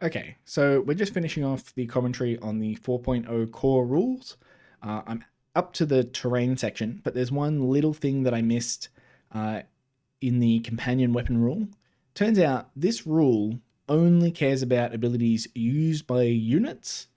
Okay, so we're just finishing off the commentary on the 4.0 core rules. I'm up to the terrain section, but there's one little thing that I missed uh, in the companion weapon rule. Turns out this rule only cares about abilities used by units,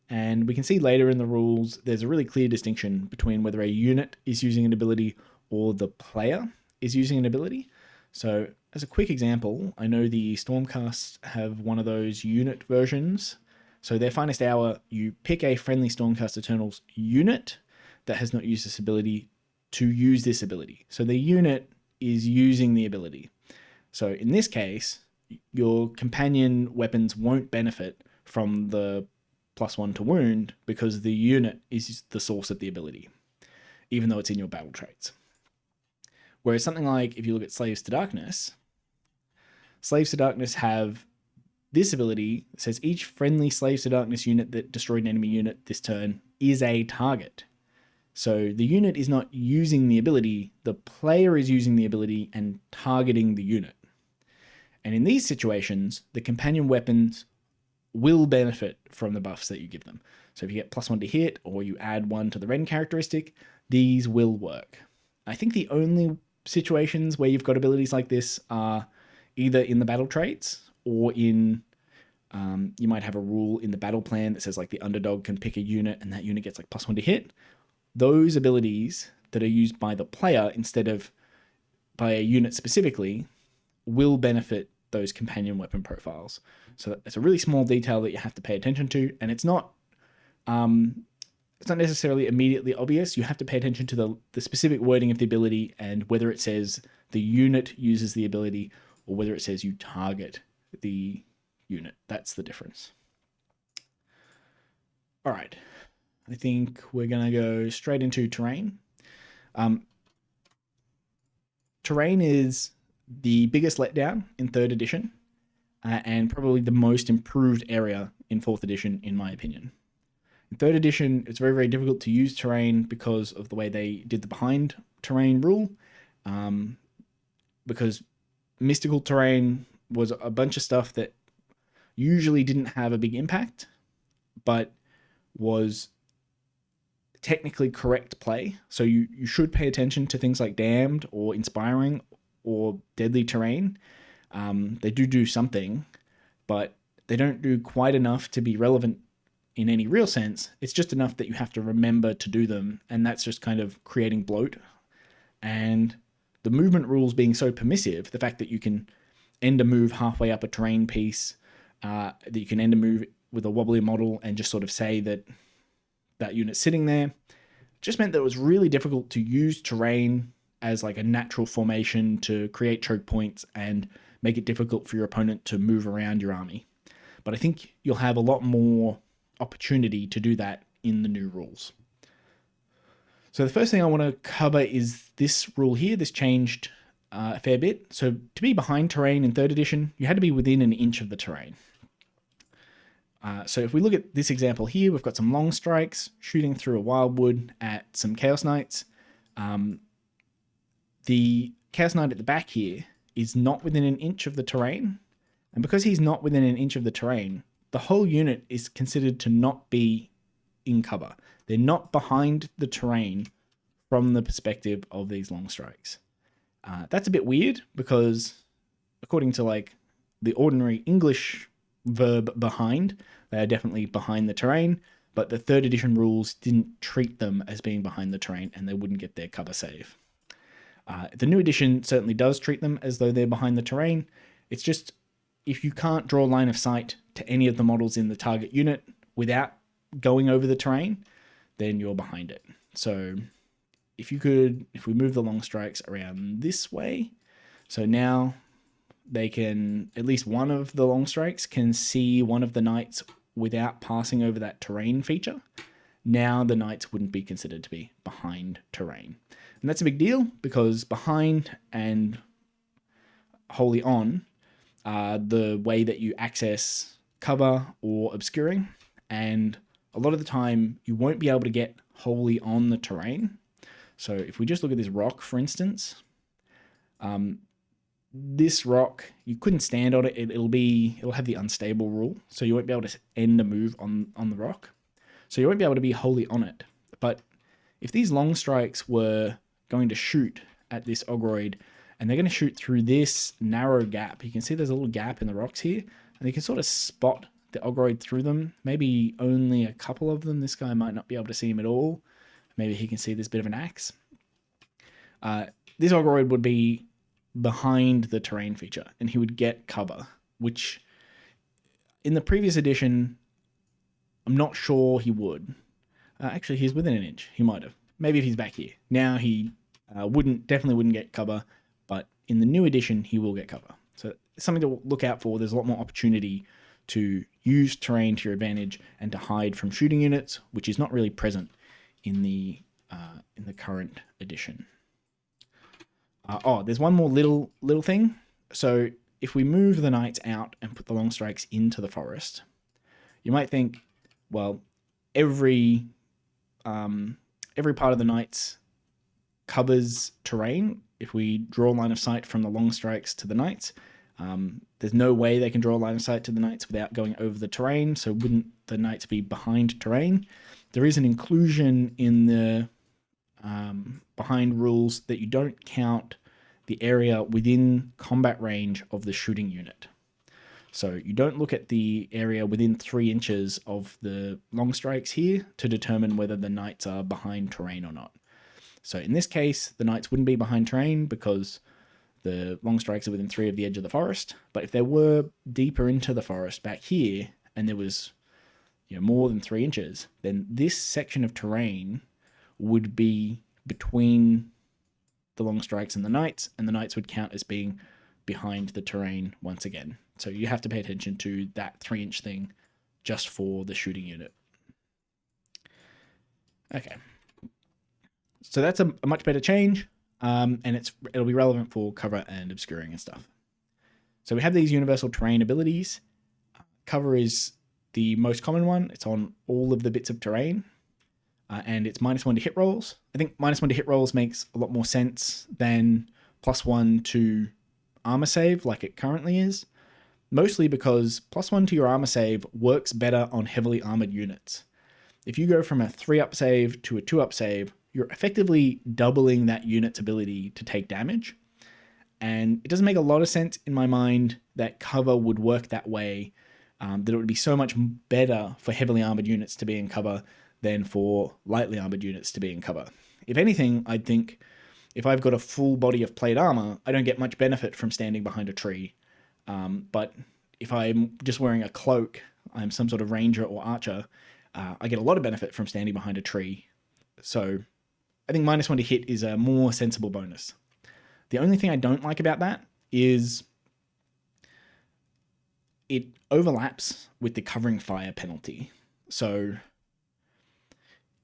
and we can see later in the rules there's a really clear distinction between whether a unit is using an ability or the player is using an ability. So, as a quick example, I know the Stormcasts have one of those unit versions. So, their finest hour, you pick a friendly Stormcast Eternals unit that has not used this ability to use this ability. So, the unit is using the ability. So, in this case, your companion weapons won't benefit from the +1 to wound because the unit is the source of the ability, even though it's in your battle traits. Whereas something like if you look at Slaves to Darkness, Slaves to Darkness have this ability that says each friendly Slaves to Darkness unit that destroyed an enemy unit this turn is a target. So the unit is not using the ability, the player is using the ability and targeting the unit. And in these situations, the companion weapons will benefit from the buffs that you give them. So if you get +1 to hit or you add 1 to the Ren characteristic, these will work. I think the only situations where you've got abilities like this are either in the battle traits or in you might have a rule in the battle plan that says like the underdog can pick a unit and that unit gets like +1 to hit. Those abilities that are used by the player instead of by a unit specifically will benefit those companion weapon profiles. So it's a really small detail that you have to pay attention to, and it's not necessarily immediately obvious. You have to pay attention to the specific wording of the ability and whether it says the unit uses the ability or whether it says you target the unit. That's the difference. All right. I think we're going to go straight into terrain. Terrain is the biggest letdown in 3rd edition and probably the most improved area in 4th edition, in my opinion. In 3rd edition, it's very, very difficult to use terrain because of the way they did the behind terrain rule. Because mystical terrain was a bunch of stuff that usually didn't have a big impact, but was technically correct play. So you should pay attention to things like damned or inspiring or deadly terrain. They do something, but they don't do quite enough to be relevant in any real sense. It's just enough that you have to remember to do them, and that's just kind of creating bloat. And the movement rules being so permissive, the fact that you can end a move halfway up a terrain piece, that you can end a move with a wobbly model and just sort of say that that unit's sitting there, just meant that it was really difficult to use terrain as like a natural formation to create choke points and make it difficult for your opponent to move around your army. But I think you'll have a lot more opportunity to do that in the new rules. So the first thing I want to cover is this rule here. This changed a fair bit. So to be behind terrain in 3rd edition, you had to be within an inch of the terrain. So if we look at this example here, we've got some long strikes shooting through a wildwood at some Chaos Knights. The Chaos Knight at the back here is not within an inch of the terrain. And because he's not within an inch of the terrain, the whole unit is considered to not be in cover. They're not behind the terrain from the perspective of these long strikes. That's a bit weird because according to like the ordinary English verb behind, they are definitely behind the terrain, but the 3rd edition rules didn't treat them as being behind the terrain and they wouldn't get their cover save. The new edition certainly does treat them as though they're behind the terrain. It's just if you can't draw line of sight to any of the models in the target unit without going over the terrain, then you're behind it. So if we move the long strikes around this way, so now they can, at least one of the long strikes can see one of the knights without passing over that terrain feature. Now the knights wouldn't be considered to be behind terrain. And that's a big deal because behind and wholly on are the way that you access cover or obscuring. And a lot of the time you won't be able to get wholly on the terrain. So if we just look at this rock, for instance, this rock, you couldn't stand on it. It'll have the unstable rule, so you won't be able to end a move on the rock. So you won't be able to be wholly on it. But if these long strikes were going to shoot at this Ogroid, and they're going to shoot through this narrow gap, you can see there's a little gap in the rocks here, and you can sort of spot the Ogroid through them. Maybe only a couple of them. This guy might not be able to see him at all. Maybe he can see this bit of an axe. This Ogroid would be behind the terrain feature, and he would get cover, which in the previous edition, I'm not sure he would. Actually, he's within an inch. He might have. Maybe if he's back here. Now he definitely wouldn't get cover, but in the new edition, he will get cover. So it's something to look out for. There's a lot more opportunity to use terrain to your advantage and to hide from shooting units, which is not really present in the current edition. There's one more little thing. So if we move the knights out and put the long strikes into the forest, you might think, well, every part of the knights covers terrain. If we draw line of sight from the long strikes to the knights, there's no way they can draw a line of sight to the knights without going over the terrain. So wouldn't the knights be behind terrain? There is an inclusion in the behind rules that you don't count the area within combat range of the shooting unit. So you don't look at the area within 3 inches of the long strikes here to determine whether the knights are behind terrain or not. So in this case, the knights wouldn't be behind terrain because the long strikes are within 3 of the edge of the forest. But if they were deeper into the forest back here and there was more than 3 inches, then this section of terrain would be between the long strikes and the knights would count as being behind the terrain once again. So you have to pay attention to that 3-inch thing just for the shooting unit. Okay. So that's a much better change, and it'll be relevant for cover and obscuring and stuff. So we have these universal terrain abilities. Cover is the most common one. It's on all of the bits of terrain, and it's -1 to hit rolls. I think -1 to hit rolls makes a lot more sense than +1 to armor save like it currently is. Mostly because +1 to your armor save works better on heavily armored units. If you go from a 3-up save to a 2-up save, you're effectively doubling that unit's ability to take damage. And it doesn't make a lot of sense in my mind that cover would work that way, that it would be so much better for heavily armored units to be in cover than for lightly armored units to be in cover. If anything, I'd think if I've got a full body of plate armor, I don't get much benefit from standing behind a tree. But if I'm just wearing a cloak, I'm some sort of ranger or archer, I get a lot of benefit from standing behind a tree. So I think -1 to hit is a more sensible bonus. The only thing I don't like about that is it overlaps with the covering fire penalty. So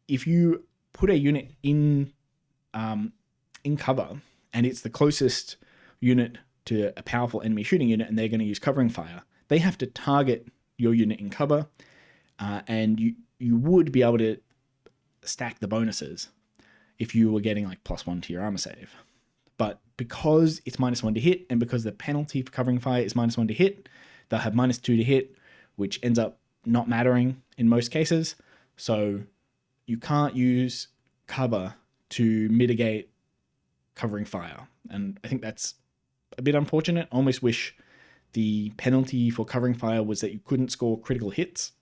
if you put a unit in cover and it's the closest unit to a powerful enemy shooting unit and they're going to use covering fire, they have to target your unit in cover, and you would be able to stack the bonuses if you were getting like +1 to your armor save. But because it's -1 to hit, and because the penalty for covering fire is -1 to hit, they'll have -2 to hit, which ends up not mattering in most cases. So you can't use cover to mitigate covering fire. And I think that's a bit unfortunate. I almost wish the penalty for covering fire was that you couldn't score critical hits.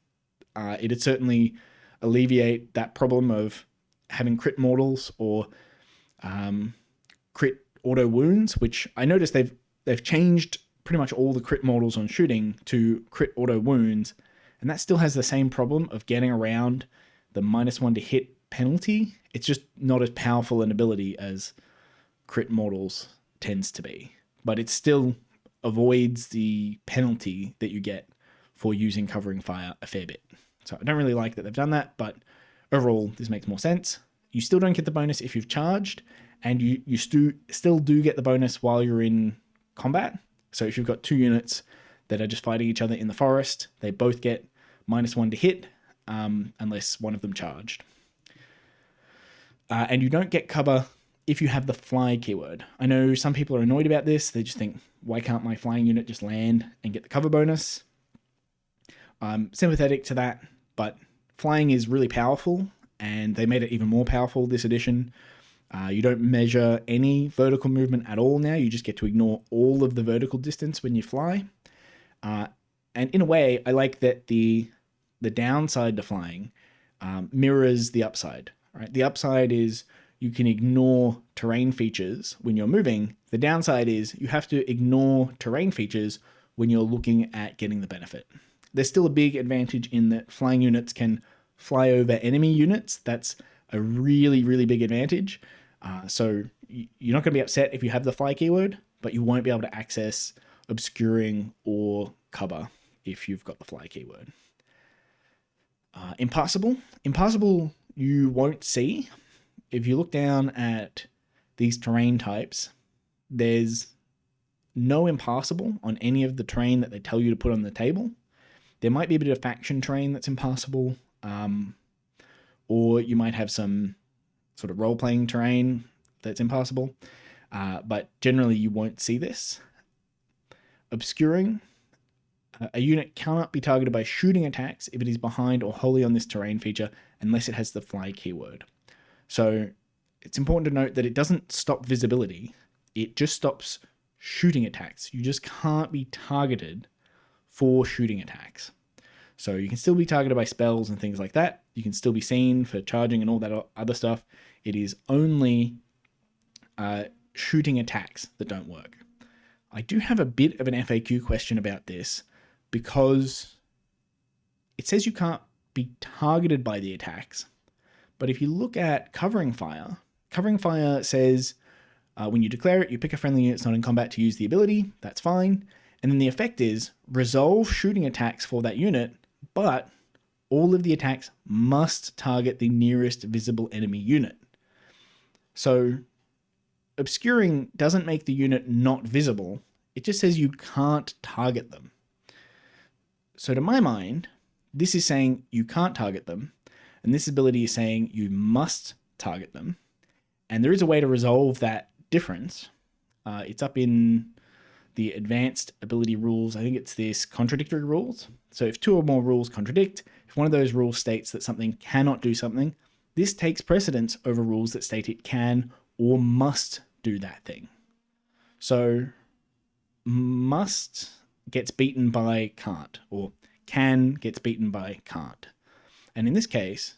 It'd certainly alleviate that problem of having crit mortals or crit auto wounds, which I noticed they've changed pretty much all the crit mortals on shooting to crit auto wounds, and that still has the same problem of getting around the -1 to hit penalty. It's just not as powerful an ability as crit mortals tends to be, but it still avoids the penalty that you get for using covering fire a fair bit. So I don't really like that they've done that, but overall this makes more sense. You still don't get the bonus if you've charged, and you still do get the bonus while you're in combat. So if you've got 2 units that are just fighting each other in the forest, they both get -1 to hit, unless one of them charged. And you don't get cover if you have the fly keyword. I know some people are annoyed about this. They just think, why can't my flying unit just land and get the cover bonus? I'm sympathetic to that, but flying is really powerful, and they made it even more powerful this edition. You don't measure any vertical movement at all now. You just get to ignore all of the vertical distance when you fly. And in a way, I like that the downside to flying mirrors the upside. Right? The upside is you can ignore terrain features when you're moving. The downside is you have to ignore terrain features when you're looking at getting the benefit. There's still a big advantage in that flying units can fly over enemy units. That's a really, really big advantage. So you're not going to be upset if you have the fly keyword, but you won't be able to access obscuring or cover if you've got the fly keyword. Impassable. Impassable you won't see. If you look down at these terrain types, there's no impassable on any of the terrain that they tell you to put on the table. There might be a bit of faction terrain that's impassable, or you might have some sort of role-playing terrain that's impassable, but generally you won't see this. Obscuring. A unit cannot be targeted by shooting attacks if it is behind or wholly on this terrain feature unless it has the fly keyword. So it's important to note that it doesn't stop visibility. It just stops shooting attacks. You just can't be targeted for shooting attacks. So you can still be targeted by spells and things like that. You can still be seen for charging and all that other stuff. It is only shooting attacks that don't work. I do have a bit of an FAQ question about this because it says you can't be targeted by the attacks. But if you look at Covering Fire says when you declare it, you pick a friendly unit that's not in combat to use the ability. That's fine. And then the effect is resolve shooting attacks for that unit, but all of the attacks must target the nearest visible enemy unit. So obscuring doesn't make the unit not visible. It just says you can't target them. So to my mind, this is saying you can't target them, and this ability is saying you must target them. And there is a way to resolve that difference. It's up in the advanced ability rules. I think it's this contradictory rules. So if two or more rules contradict, if one of those rules states that something cannot do something, this takes precedence over rules that state it can or must do that thing. So must gets beaten by can't, or can gets beaten by can't. And in this case,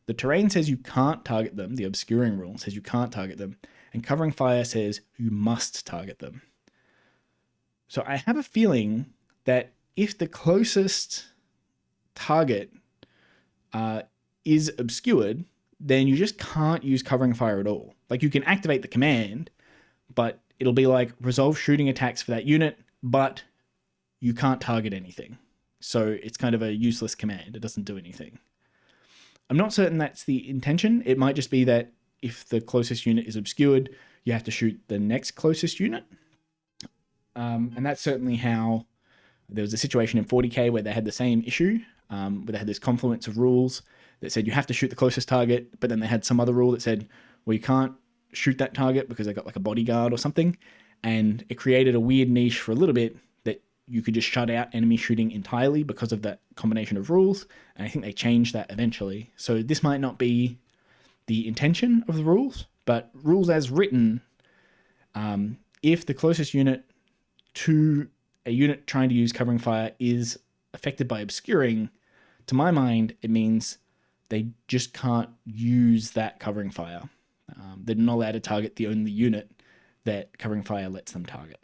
the terrain says you can't target them, the obscuring rule says you can't target them, and Covering Fire says you must target them. So I have a feeling that if the closest target is obscured, then you just can't use Covering Fire at all. Like you can activate the command, but it'll be like resolve shooting attacks for that unit, but you can't target anything. So it's kind of a useless command. It doesn't do anything. I'm not certain that's the intention. It might just be that if the closest unit is obscured, you have to shoot the next closest unit. And that's certainly how there was a situation in 40k where they had the same issue, where they had this confluence of rules that said you have to shoot the closest target, but then they had some other rule that said, well, you can't shoot that target because they got like a bodyguard or something. And it created a weird niche for a little bit that you could just shut out enemy shooting entirely because of that combination of rules. And I think they changed that eventually. So this might not be the intention of the rules, but rules as written, if the closest unit to a unit trying to use Covering Fire is affected by obscuring, to my mind, it means they just can't use that Covering Fire. They're not allowed to target the only unit that Covering Fire lets them target.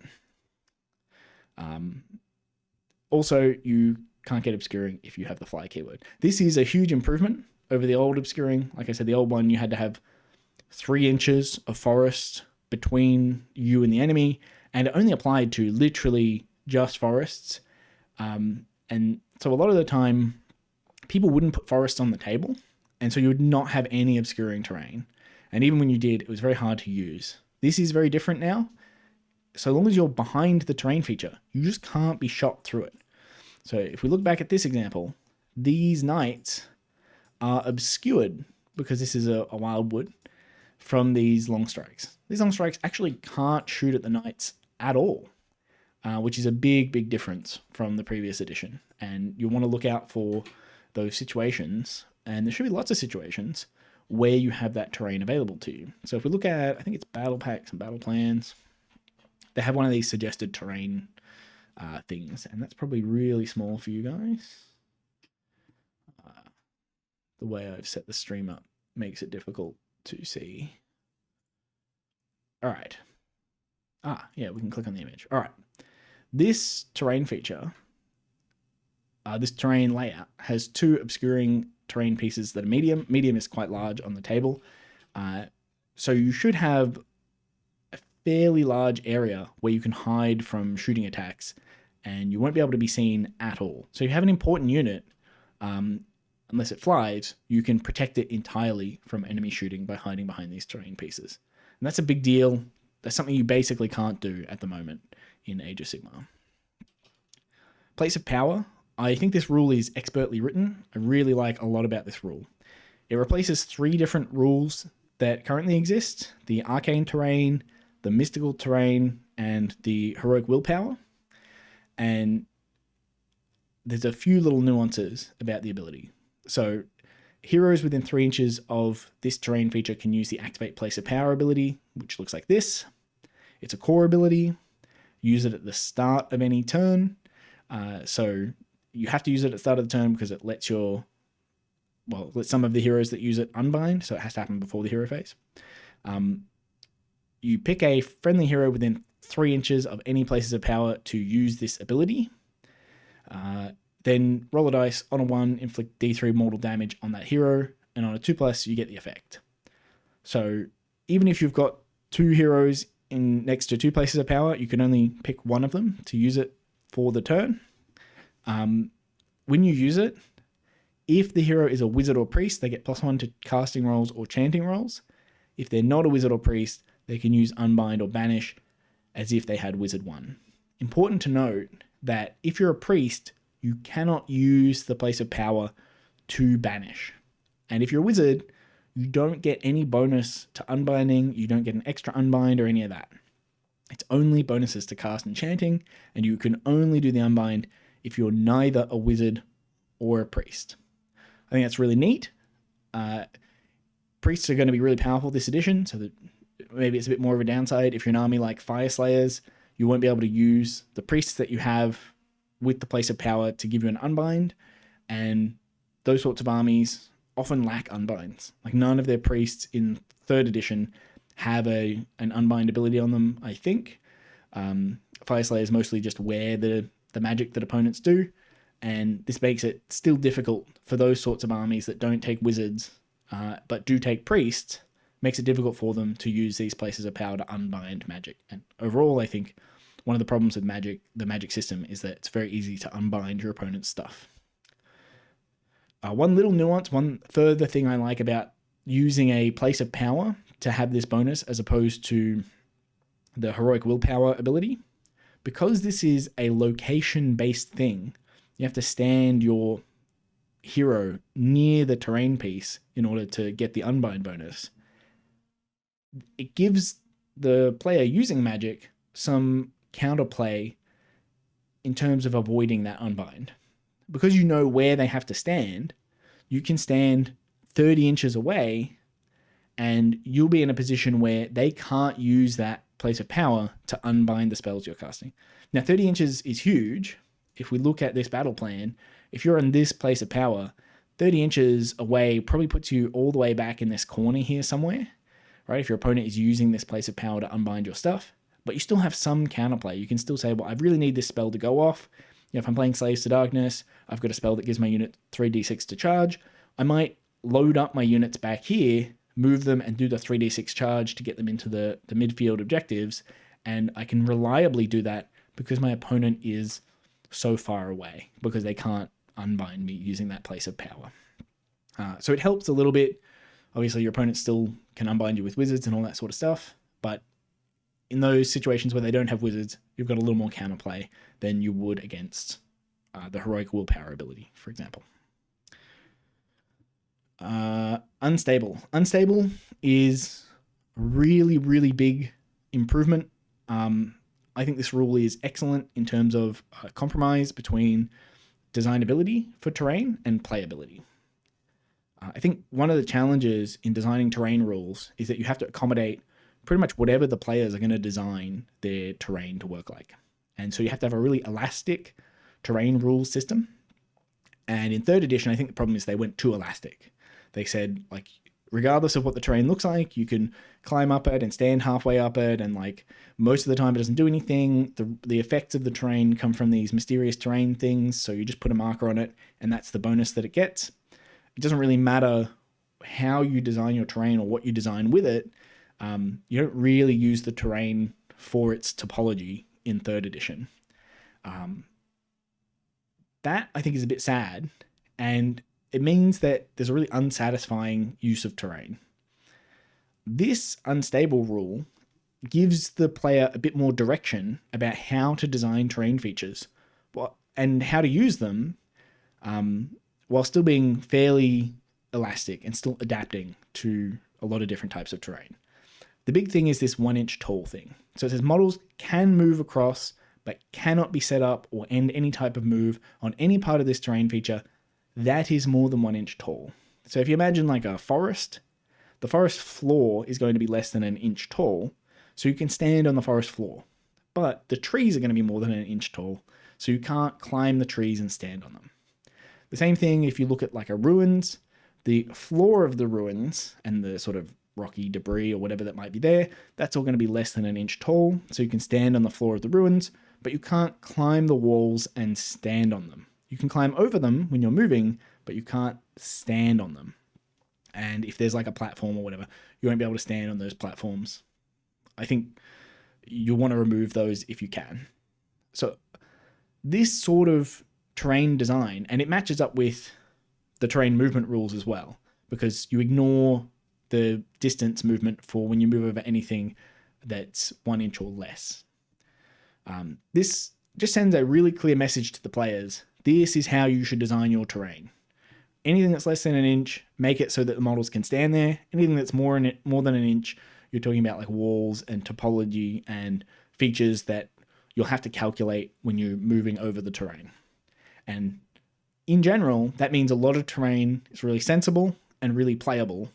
Also, you can't get obscuring if you have the fly keyword. This is a huge improvement over the old obscuring. Like I said, the old one, you had to have 3 inches of forest between you and the enemy, and it only applied to literally just forests. And so a lot of the time, people wouldn't put forests on the table, and so you would not have any obscuring terrain. And even when you did, it was very hard to use. This is very different now. So long as you're behind the terrain feature, you just can't be shot through it. So if we look back at this example, these knights are obscured because this is a wildwood, from these long strikes. These long strikes actually can't shoot at the knights at all, which is a big difference from the previous edition. And you'll want to look out for those situations, and there should be lots of situations where you have that terrain available to you. So if we look at, I think it's battle packs and battle plans, they have one of these suggested terrain things, and that's probably really small for you guys. The way I've set the stream up makes it difficult to see. All right. Yeah, we can click on the image. All right. This terrain feature, this terrain layout, has two obscuring terrain pieces that are medium. Medium is quite large on the table. So you should have a fairly large area where you can hide from shooting attacks, and you won't be able to be seen at all. So if you have an important unit, unless it flies, you can protect it entirely from enemy shooting by hiding behind these terrain pieces. And that's a big deal. That's something you basically can't do at the moment in Age of Sigmar. Place of Power. I think this rule is expertly written. I really like a lot about this rule. It replaces 3 different rules that currently exist: the Arcane Terrain, the Mystical Terrain, and the Heroic Willpower. And there's a few little nuances about the ability. So heroes within 3 inches of this terrain feature can use the Activate Place of Power ability, which looks like this. It's a core ability. Use it at the start of any turn. So you have to use it at the start of the turn because it lets let some of the heroes that use it unbind, so it has to happen before the hero phase. You pick a friendly hero within 3 inches of any places of power to use this ability. Then roll a dice. On a 1, inflict D3 mortal damage on that hero, and on a 2+, you get the effect. So even if you've got 2 heroes next to 2 places of power, you can only pick one of them to use it for the turn. When you use it, if the hero is a wizard or priest, they get +1 to casting rolls or chanting rolls. If they're not a wizard or priest, they can use unbind or banish as if they had wizard 1. Important to note that if you're a priest, you cannot use the place of power to banish. And if you're a wizard, you don't get any bonus to unbinding, you don't get an extra unbind or any of that. It's only bonuses to cast and chanting, and you can only do the unbind if you're neither a wizard or a priest. I think that's really neat. Priests are going to be really powerful this edition, so that maybe it's a bit more of a downside. If you're an army like Fire Slayers, you won't be able to use the priests that you have with the place of power to give you an unbind, and those sorts of armies often lack unbinds. Like none of their priests in 3rd edition have an unbind ability on them, I think. Fire Slayers mostly just wear the magic that opponents do, and this makes it still difficult for those sorts of armies that don't take wizards but do take priests. Makes it difficult for them to use these places of power to unbind magic. And overall, I think one of the problems with the magic system is that it's very easy to unbind your opponent's stuff. One little nuance, one further thing I like about using a place of power to have this bonus as opposed to the Heroic Willpower ability, because this is a location-based thing, you have to stand your hero near the terrain piece in order to get the unbind bonus. It gives the player using magic some counterplay in terms of avoiding that unbind. Because you know where they have to stand, you can stand 30 inches away and you'll be in a position where they can't use that place of power to unbind the spells you're casting. Now, 30 inches is huge. If we look at this battle plan, if you're in this place of power, 30 inches away probably puts you all the way back in this corner here somewhere, right? If your opponent is using this place of power to unbind your stuff, but you still have some counterplay. You can still say, well, I really need this spell to go off. You know, if I'm playing Slaves to Darkness, I've got a spell that gives my unit 3d6 to charge. I might load up my units back here, move them and do the 3d6 charge to get them into the midfield objectives. And I can reliably do that because my opponent is so far away, because they can't unbind me using that place of power. So it helps a little bit. Obviously, your opponent still can unbind you with wizards and all that sort of stuff, but in those situations where they don't have wizards, you've got a little more counterplay than you would against the Heroic Willpower ability, for example. Unstable. Unstable is really, really big improvement. I think this rule is excellent in terms of compromise between designability for terrain and playability. I think one of the challenges in designing terrain rules is that you have to accommodate pretty much whatever the players are going to design their terrain to work like. And so you have to have a really elastic terrain rules system. And in 3rd edition, I think the problem is they went too elastic. They said, like, regardless of what the terrain looks like, you can climb up it and stand halfway up it, and like most of the time it doesn't do anything. The effects of the terrain come from these mysterious terrain things, so you just put a marker on it, and that's the bonus that it gets. It doesn't really matter how you design your terrain or what you design with it. You don't really use the terrain for its topology in 3rd edition. That, I think, is a bit sad, and it means that there's a really unsatisfying use of terrain. This unstable rule gives the player a bit more direction about how to design terrain features and how to use them while still being fairly elastic and still adapting to a lot of different types of terrain. The big thing is this 1 inch tall thing. So it says models can move across but cannot be set up or end any type of move on any part of this terrain feature that is more than 1 inch tall. So if you imagine like a forest, the forest floor is going to be less than 1 inch tall, so you can stand on the forest floor. But the trees are going to be more than 1 inch tall, so you can't climb the trees and stand on them. The same thing if you look at like a ruins, the floor of the ruins and the sort of rocky debris or whatever that might be there, that's all going to be less than 1 inch tall, so you can stand on the floor of the ruins, but you can't climb the walls and stand on them. You can climb over them when you're moving, but you can't stand on them. And if there's like a platform or whatever, you won't be able to stand on those platforms. I think you'll want to remove those if you can. So this sort of terrain design, and it matches up with the terrain movement rules as well, because you ignore the distance movement for when you move over anything that's 1 inch or less. This just sends a really clear message to the players. This is how you should design your terrain. Anything that's less than 1 inch, make it so that the models can stand there. Anything that's more than 1 inch, you're talking about like walls and topology and features that you'll have to calculate when you're moving over the terrain. And in general, that means a lot of terrain is really sensible and really playable,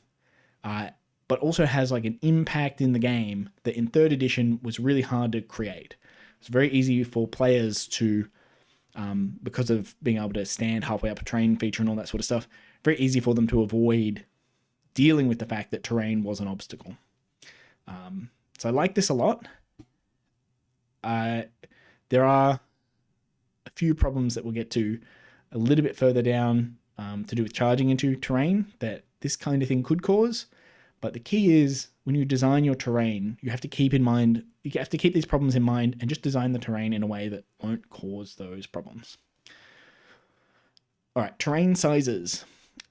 but also has like an impact in the game that in 3rd edition was really hard to create. It's very easy for players to, because of being able to stand halfway up a terrain feature and all that sort of stuff, very easy for them to avoid dealing with the fact that terrain was an obstacle. So I like this a lot. There are a few problems that we'll get to a little bit further down to do with charging into terrain that this kind of thing could cause. But the key is when you design your terrain, you have to keep these problems in mind and just design the terrain in a way that won't cause those problems. All right, terrain sizes.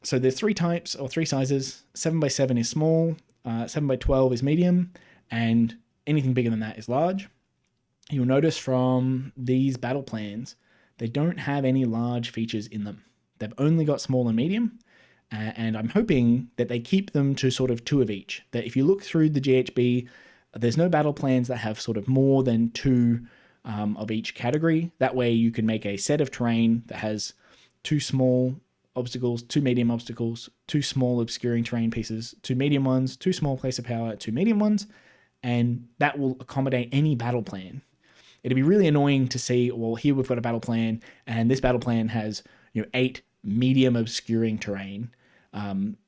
So there's 3 types or 3 sizes. 7x7 is small, 7x12 is medium, and anything bigger than that is large. You'll notice from these battle plans, they don't have any large features in them. They've only got small and medium. And I'm hoping that they keep them to sort of 2 of each. That if you look through the GHB, there's no battle plans that have sort of more than 2 of each category. That way you can make a set of terrain that has 2 small obstacles, 2 medium obstacles, 2 small obscuring terrain pieces, 2 medium ones, 2 small place of power, 2 medium ones, and that will accommodate any battle plan. It'd be really annoying to see, well, here we've got a battle plan, and this battle plan has 8 medium obscuring terrain.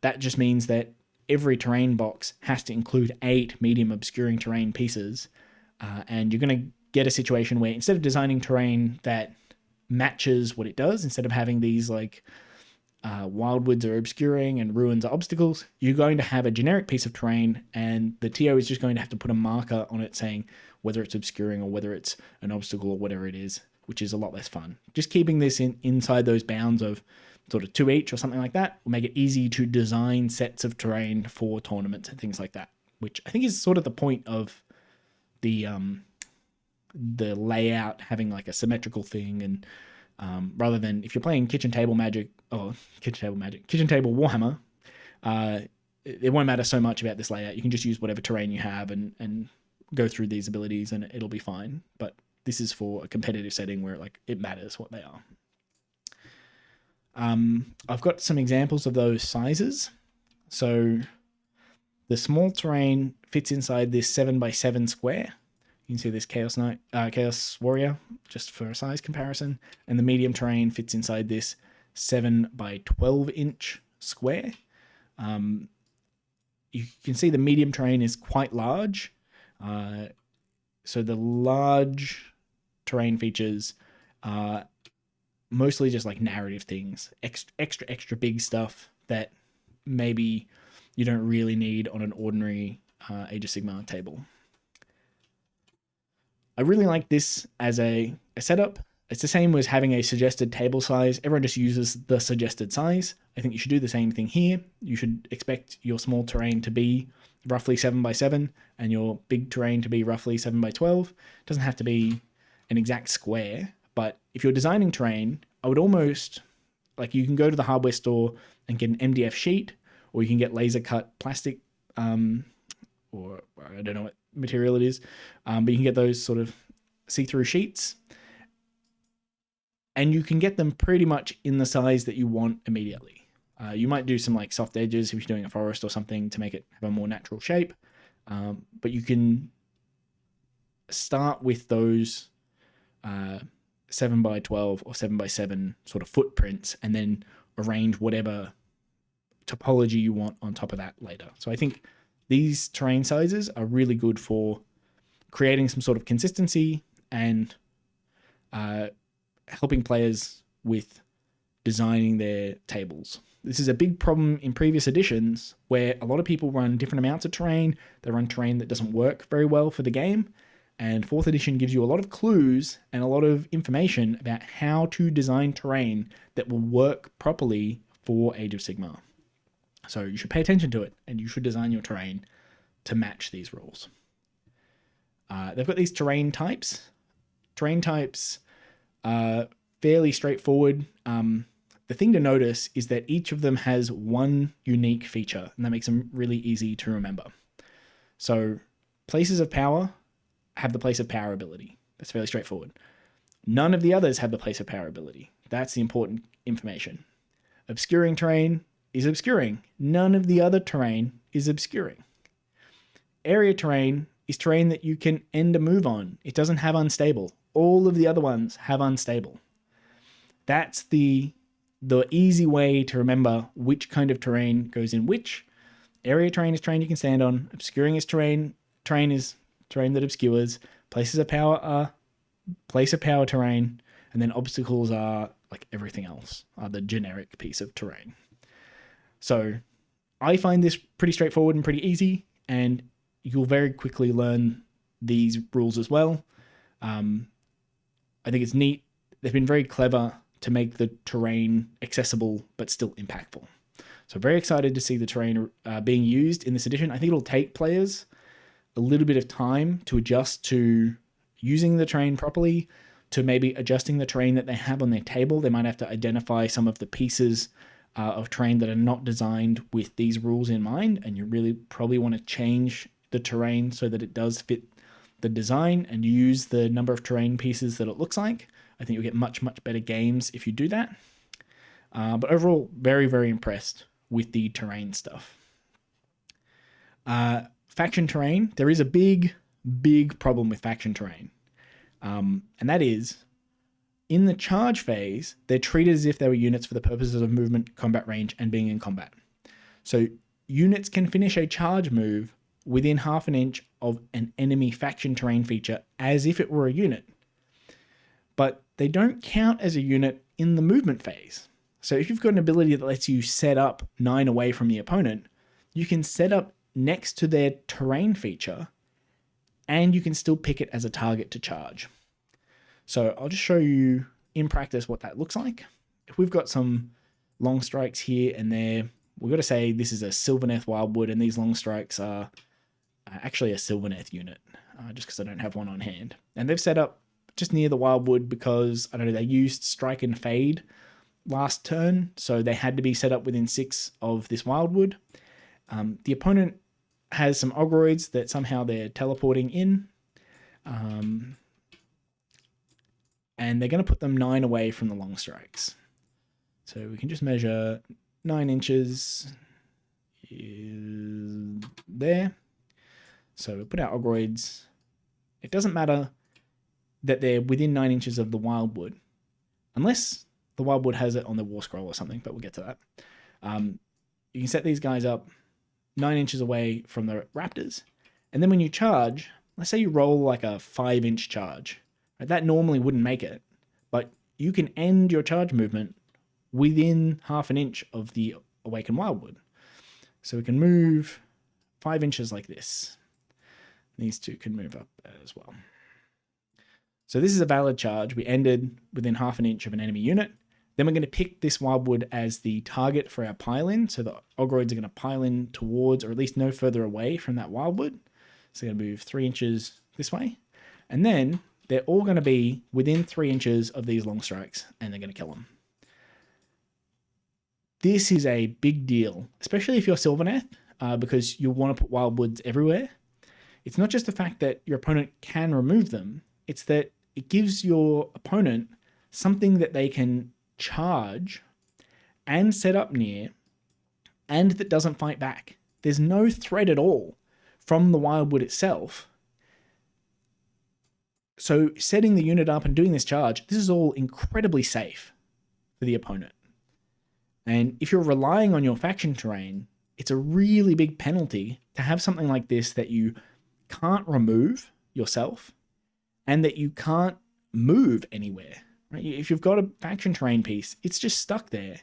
That just means that every terrain box has to include 8 medium obscuring terrain pieces, and you're going to get a situation where instead of designing terrain that matches what it does, instead of having these like wildwoods are obscuring and ruins are obstacles, you're going to have a generic piece of terrain, and the TO is just going to have to put a marker on it saying whether it's obscuring or whether it's an obstacle or whatever it is, which is a lot less fun. Just keeping this inside those bounds of sort of 2 each or something like that will make it easy to design sets of terrain for tournaments and things like that, which I think is sort of the point of the layout having like a symmetrical thing. And rather than if you're playing kitchen table Warhammer, it won't matter so much about this layout. You can just use whatever terrain you have and go through these abilities and it'll be fine. But this is for a competitive setting where like it matters what they are. I've got some examples of those sizes. So the small terrain fits inside this 7x7 square. You can see this Chaos Warrior, just for a size comparison. And the medium terrain fits inside this 7x12 inch square. You can see the medium terrain is quite large. So the large terrain features are mostly just like narrative things, extra big stuff that maybe you don't really need on an ordinary Age of Sigmar table. I really like this as a setup. It's the same as having a suggested table size. Everyone just uses the suggested size. I think you should do the same thing here. You should expect your small terrain to be roughly 7x7 and your big terrain to be roughly 7x12. It doesn't have to be an exact square, but if you're designing terrain, I would almost, like, you can go to the hardware store and get an MDF sheet, or you can get laser cut plastic, or I don't know what material it is, but you can get those sort of see-through sheets, and you can get them pretty much in the size that you want immediately. You might do some like soft edges if you're doing a forest or something to make it have a more natural shape, but you can start with those 7x12 or 7x7 sort of footprints and then arrange whatever topology you want on top of that later. So I think these terrain sizes are really good for creating some sort of consistency and helping players with designing their tables. This is a big problem in previous editions where a lot of people run different amounts of terrain. They run terrain that doesn't work very well for the game. And 4th edition gives you a lot of clues and a lot of information about how to design terrain that will work properly for Age of Sigmar. So you should pay attention to it and you should design your terrain to match these rules. They've got these terrain types. Terrain types are fairly straightforward. The thing to notice is that each of them has one unique feature, and that makes them really easy to remember. So places of power have the place of power ability. That's fairly straightforward. None of the others have the place of power ability. That's the important information. Obscuring terrain is obscuring. None of the other terrain is obscuring. Area terrain is terrain that you can end a move on. It doesn't have unstable. All of the other ones have unstable. That's the easy way to remember which kind of terrain goes in which. Area terrain is terrain you can stand on. Obscuring is terrain is terrain that obscures. Places of power are place of power terrain. And then obstacles are like everything else, are the generic piece of terrain. So I find this pretty straightforward and pretty easy, and you'll very quickly learn these rules as well. I think it's neat. They've been very clever to make the terrain accessible but still impactful. So very excited to see the terrain being used in this edition. I think it'll take players a little bit of time to adjust to using the terrain properly, to maybe adjusting the terrain that they have on their table. They might have to identify some of the pieces of terrain that are not designed with these rules in mind, and you really probably want to change the terrain so that it does fit the design and use the number of terrain pieces that it looks like. I think you'll get much better games if you do that. But overall, very, very impressed with the terrain stuff. Faction terrain, there is a big problem with faction terrain. And that is, in the charge phase, they're treated as if they were units for the purposes of movement, combat range, and being in combat. So units can finish a charge move within half an inch of an enemy faction terrain feature as if it were a unit. But they don't count as a unit in the movement phase. So if you've got an ability that lets you set up 9 away from the opponent, you can set up next to their terrain feature and you can still pick it as a target to charge. So I'll just show you in practice what that looks like. If we've got some long strikes here and there, we've got to say this is a Sylvaneth Wildwood, and these long strikes are actually a Sylvaneth unit, just because I don't have one on hand. And they've set up just near the Wildwood because, I don't know, they used Strike and Fade last turn, so they had to be set up within 6 of this Wildwood. The opponent has some Ogroids that somehow they're teleporting in. And they're going to put them 9 away from the long strikes. So we can just measure 9 inches there. So we put our Ogroids. It doesn't matter that they're within 9 inches of the Wildwood, unless the Wildwood has it on the War Scroll or something, but we'll get to that. You can set these guys up 9 inches away from the Raptors. And then when you charge, let's say you roll like a 5-inch charge. Right? That normally wouldn't make it, but you can end your charge movement within half an inch of the Awakened Wildwood. So we can move 5 inches like this. These two can move up as well. So this is a valid charge. We ended within half an inch of an enemy unit. Then we're going to pick this Wildwood as the target for our pile-in. So the Ogroids are going to pile in towards, or at least no further away from that Wildwood. So they're going to move 3 inches this way. And then they're all going to be within 3 inches of these long strikes, and they're going to kill them. This is a big deal, especially if you're Sylvaneth, because you'll want to put Wildwoods everywhere. It's not just the fact that your opponent can remove them, it's that it gives your opponent something that they can charge and set up near, and that doesn't fight back. There's no threat at all from the Wildwood itself. So setting the unit up and doing this charge, this is all incredibly safe for the opponent. And if you're relying on your faction terrain, it's a really big penalty to have something like this that you can't remove yourself and that you can't move anywhere. Right? If you've got a faction terrain piece, it's just stuck there,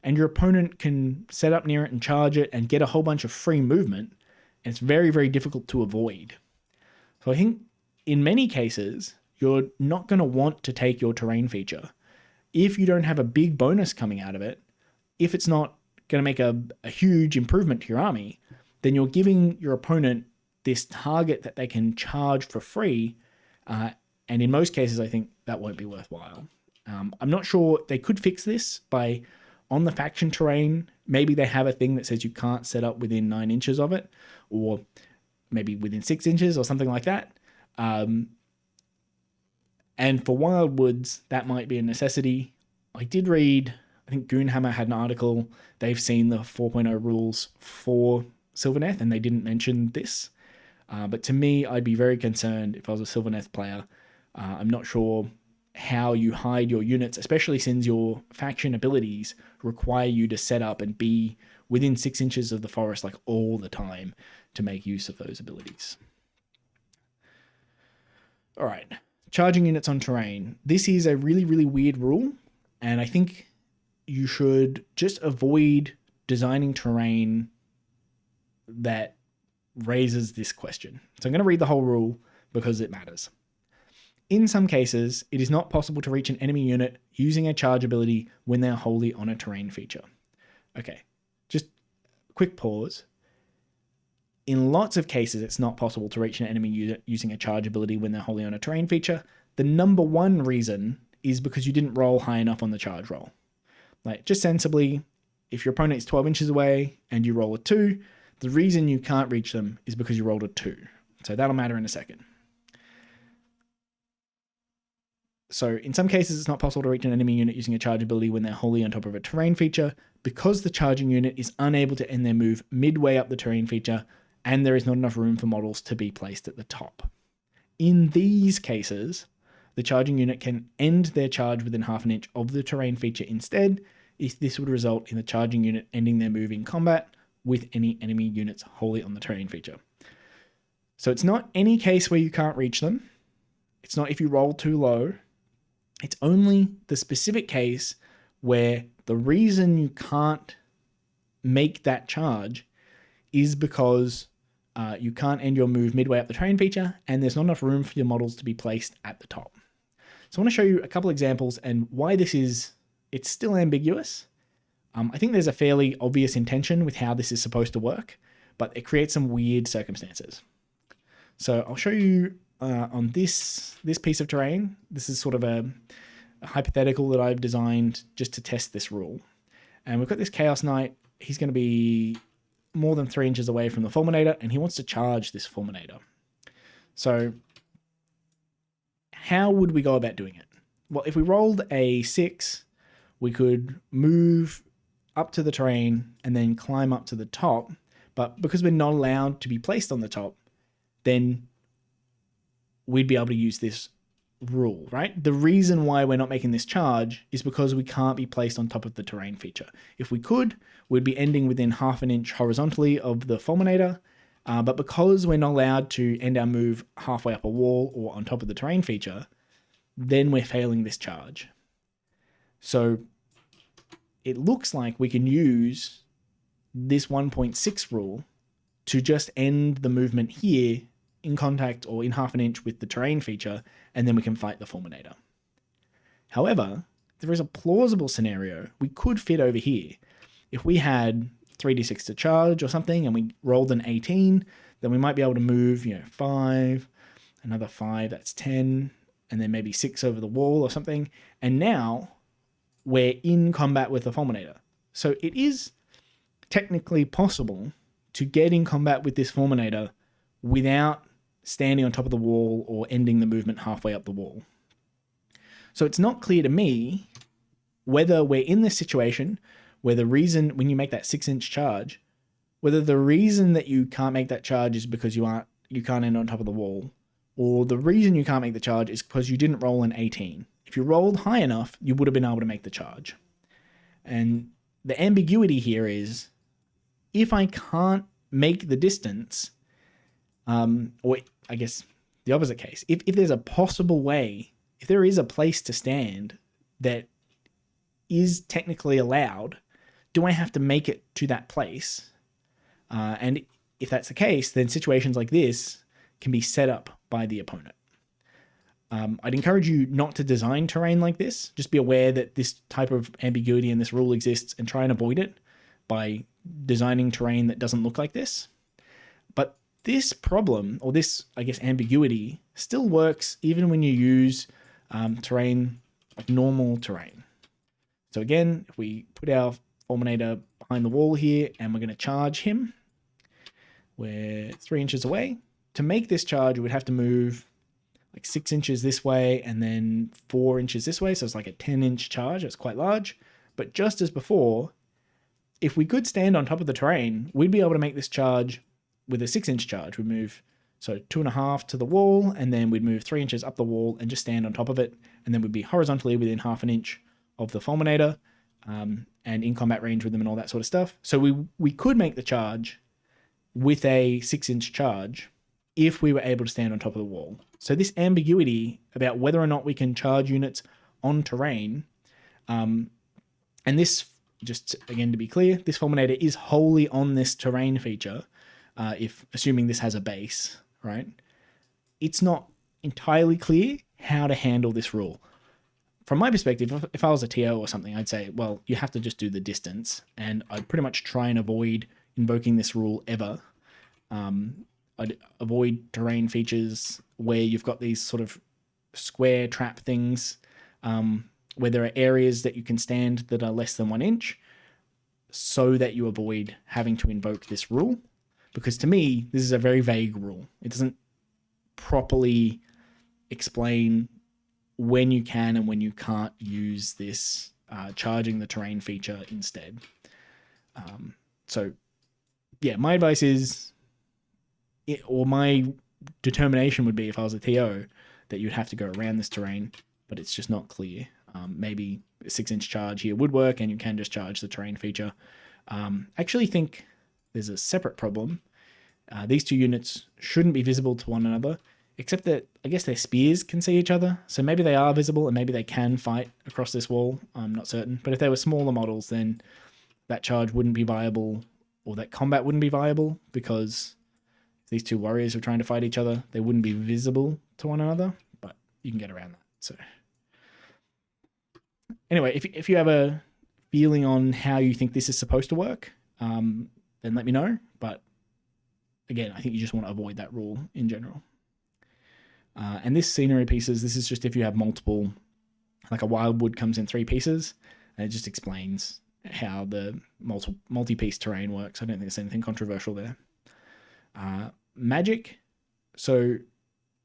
and your opponent can set up near it and charge it and get a whole bunch of free movement, and it's very, very difficult to avoid. So I think in many cases, you're not going to want to take your terrain feature if you don't have a big bonus coming out of it. If it's not going to make a huge improvement to your army, then you're giving your opponent this target that they can charge for free. And in most cases, I think that won't be worthwhile. I'm not sure. They could fix this by, on the faction terrain, maybe they have a thing that says you can't set up within 9 inches of it, or maybe within 6 inches or something like that. And for Wildwoods, that might be a necessity. I did read, I think Goonhammer had an article. They've seen the 4.0 rules for Sylvaneth, and they didn't mention this. But to me, I'd be very concerned if I was a Sylvaneth player. I'm not sure how you hide your units, especially since your faction abilities require you to set up and be within 6 inches of the forest like all the time to make use of those abilities. All right, charging units on terrain. This is a really, really weird rule, and I think you should just avoid designing terrain that raises this question. So I'm going to read the whole rule because it matters. In some cases, it is not possible to reach an enemy unit using a charge ability when they're wholly on a terrain feature. Okay, just quick pause. In lots of cases, it's not possible to reach an enemy unit using a charge ability when they're wholly on a terrain feature. The number one reason is because you didn't roll high enough on the charge roll. Like, just sensibly, if your opponent is 12 inches away and you roll a 2, the reason you can't reach them is because you rolled a 2. So that'll matter in a second. So in some cases, it's not possible to reach an enemy unit using a charge ability when they're wholly on top of a terrain feature because the charging unit is unable to end their move midway up the terrain feature and there is not enough room for models to be placed at the top. In these cases, the charging unit can end their charge within half an inch of the terrain feature instead, if this would result in the charging unit ending their move in combat with any enemy units wholly on the terrain feature. So it's not any case where you can't reach them. It's not if you roll too low. It's only the specific case where the reason you can't make that charge is because you can't end your move midway up the terrain feature and there's not enough room for your models to be placed at the top. So I want to show you a couple examples and why it's still ambiguous. I think there's a fairly obvious intention with how this is supposed to work, but it creates some weird circumstances. So I'll show you on this piece of terrain. This is sort of a hypothetical that I've designed just to test this rule. And we've got this Chaos Knight. He's going to be more than 3 inches away from the Fulminator, and he wants to charge this Fulminator. So how would we go about doing it? Well, if we rolled a 6, we could move up to the terrain and then climb up to the top. But because we're not allowed to be placed on the top, then we'd be able to use this rule, right? The reason why we're not making this charge is because we can't be placed on top of the terrain feature. If we could, we'd be ending within half an inch horizontally of the Fulminator, but because we're not allowed to end our move halfway up a wall or on top of the terrain feature, then we're failing this charge. So it looks like we can use this 1.6 rule to just end the movement here in contact or in half an inch with the terrain feature, and then we can fight the Fulminator. However, there is a plausible scenario we could fit over here. If we had 3d6 to charge or something and we rolled an 18, then we might be able to move, 5, another 5, that's 10, and then maybe 6 over the wall or something. And now we're in combat with the Fulminator. So it is technically possible to get in combat with this Fulminator without standing on top of the wall or ending the movement halfway up the wall. So it's not clear to me whether we're in this situation where the reason, when you make that 6-inch charge, whether the reason that you can't make that charge is because you can't end on top of the wall, or the reason you can't make the charge is because you didn't roll an 18. If you rolled high enough, you would have been able to make the charge. And the ambiguity here is, if I can't make the distance, or I guess the opposite case, if there's a possible way, if there is a place to stand that is technically allowed, do I have to make it to that place? And if that's the case, then situations like this can be set up by the opponent. I'd encourage you not to design terrain like this. Just be aware that this type of ambiguity and this rule exists and try and avoid it by designing terrain that doesn't look like this. But this problem, or this, I guess, ambiguity, still works even when you use terrain like normal terrain. So again, if we put our Fulminator behind the wall here and we're going to charge him, we're 3 inches away. To make this charge, we'd have to move like 6 inches this way and then 4 inches this way. So it's like a 10-inch charge. It's quite large. But just as before, if we could stand on top of the terrain, we'd be able to make this charge with a 6-inch charge. We'd move 2.5 to the wall, and then we'd move 3 inches up the wall and just stand on top of it. And then we'd be horizontally within half an inch of the Fulminator, and in combat range with them and all that sort of stuff. So we could make the charge with a 6-inch charge if we were able to stand on top of the wall. So this ambiguity about whether or not we can charge units on terrain, and this, just again to be clear, this Fulminator is wholly on this terrain feature, if assuming this has a base, right? It's not entirely clear how to handle this rule. From my perspective, if I was a TO or something, I'd say, well, you have to just do the distance, and I'd pretty much try and avoid invoking this rule ever. I'd avoid terrain features where you've got these sort of square trap things, where there are areas that you can stand that are less than 1 inch, so that you avoid having to invoke this rule. Because to me, this is a very vague rule. It doesn't properly explain when you can and when you can't use this charging the terrain feature instead. So yeah, my advice is, or my determination would be, if I was a TO, that you'd have to go around this terrain, but it's just not clear. Maybe a 6-inch charge here would work and you can just charge the terrain feature. I actually think there's a separate problem. These two units shouldn't be visible to one another, except that I guess their spears can see each other. So maybe they are visible and maybe they can fight across this wall. I'm not certain. But if they were smaller models, then that charge wouldn't be viable, or that combat wouldn't be viable, because if these two warriors are trying to fight each other, they wouldn't be visible to one another. But you can get around that. So anyway, if you have a feeling on how you think this is supposed to work, then let me know. But again, I think you just want to avoid that rule in general. And this scenery pieces, this is just if you have multiple, like a wildwood comes in 3 pieces, and it just explains how the multi-piece terrain works. I don't think there's anything controversial there. Magic. So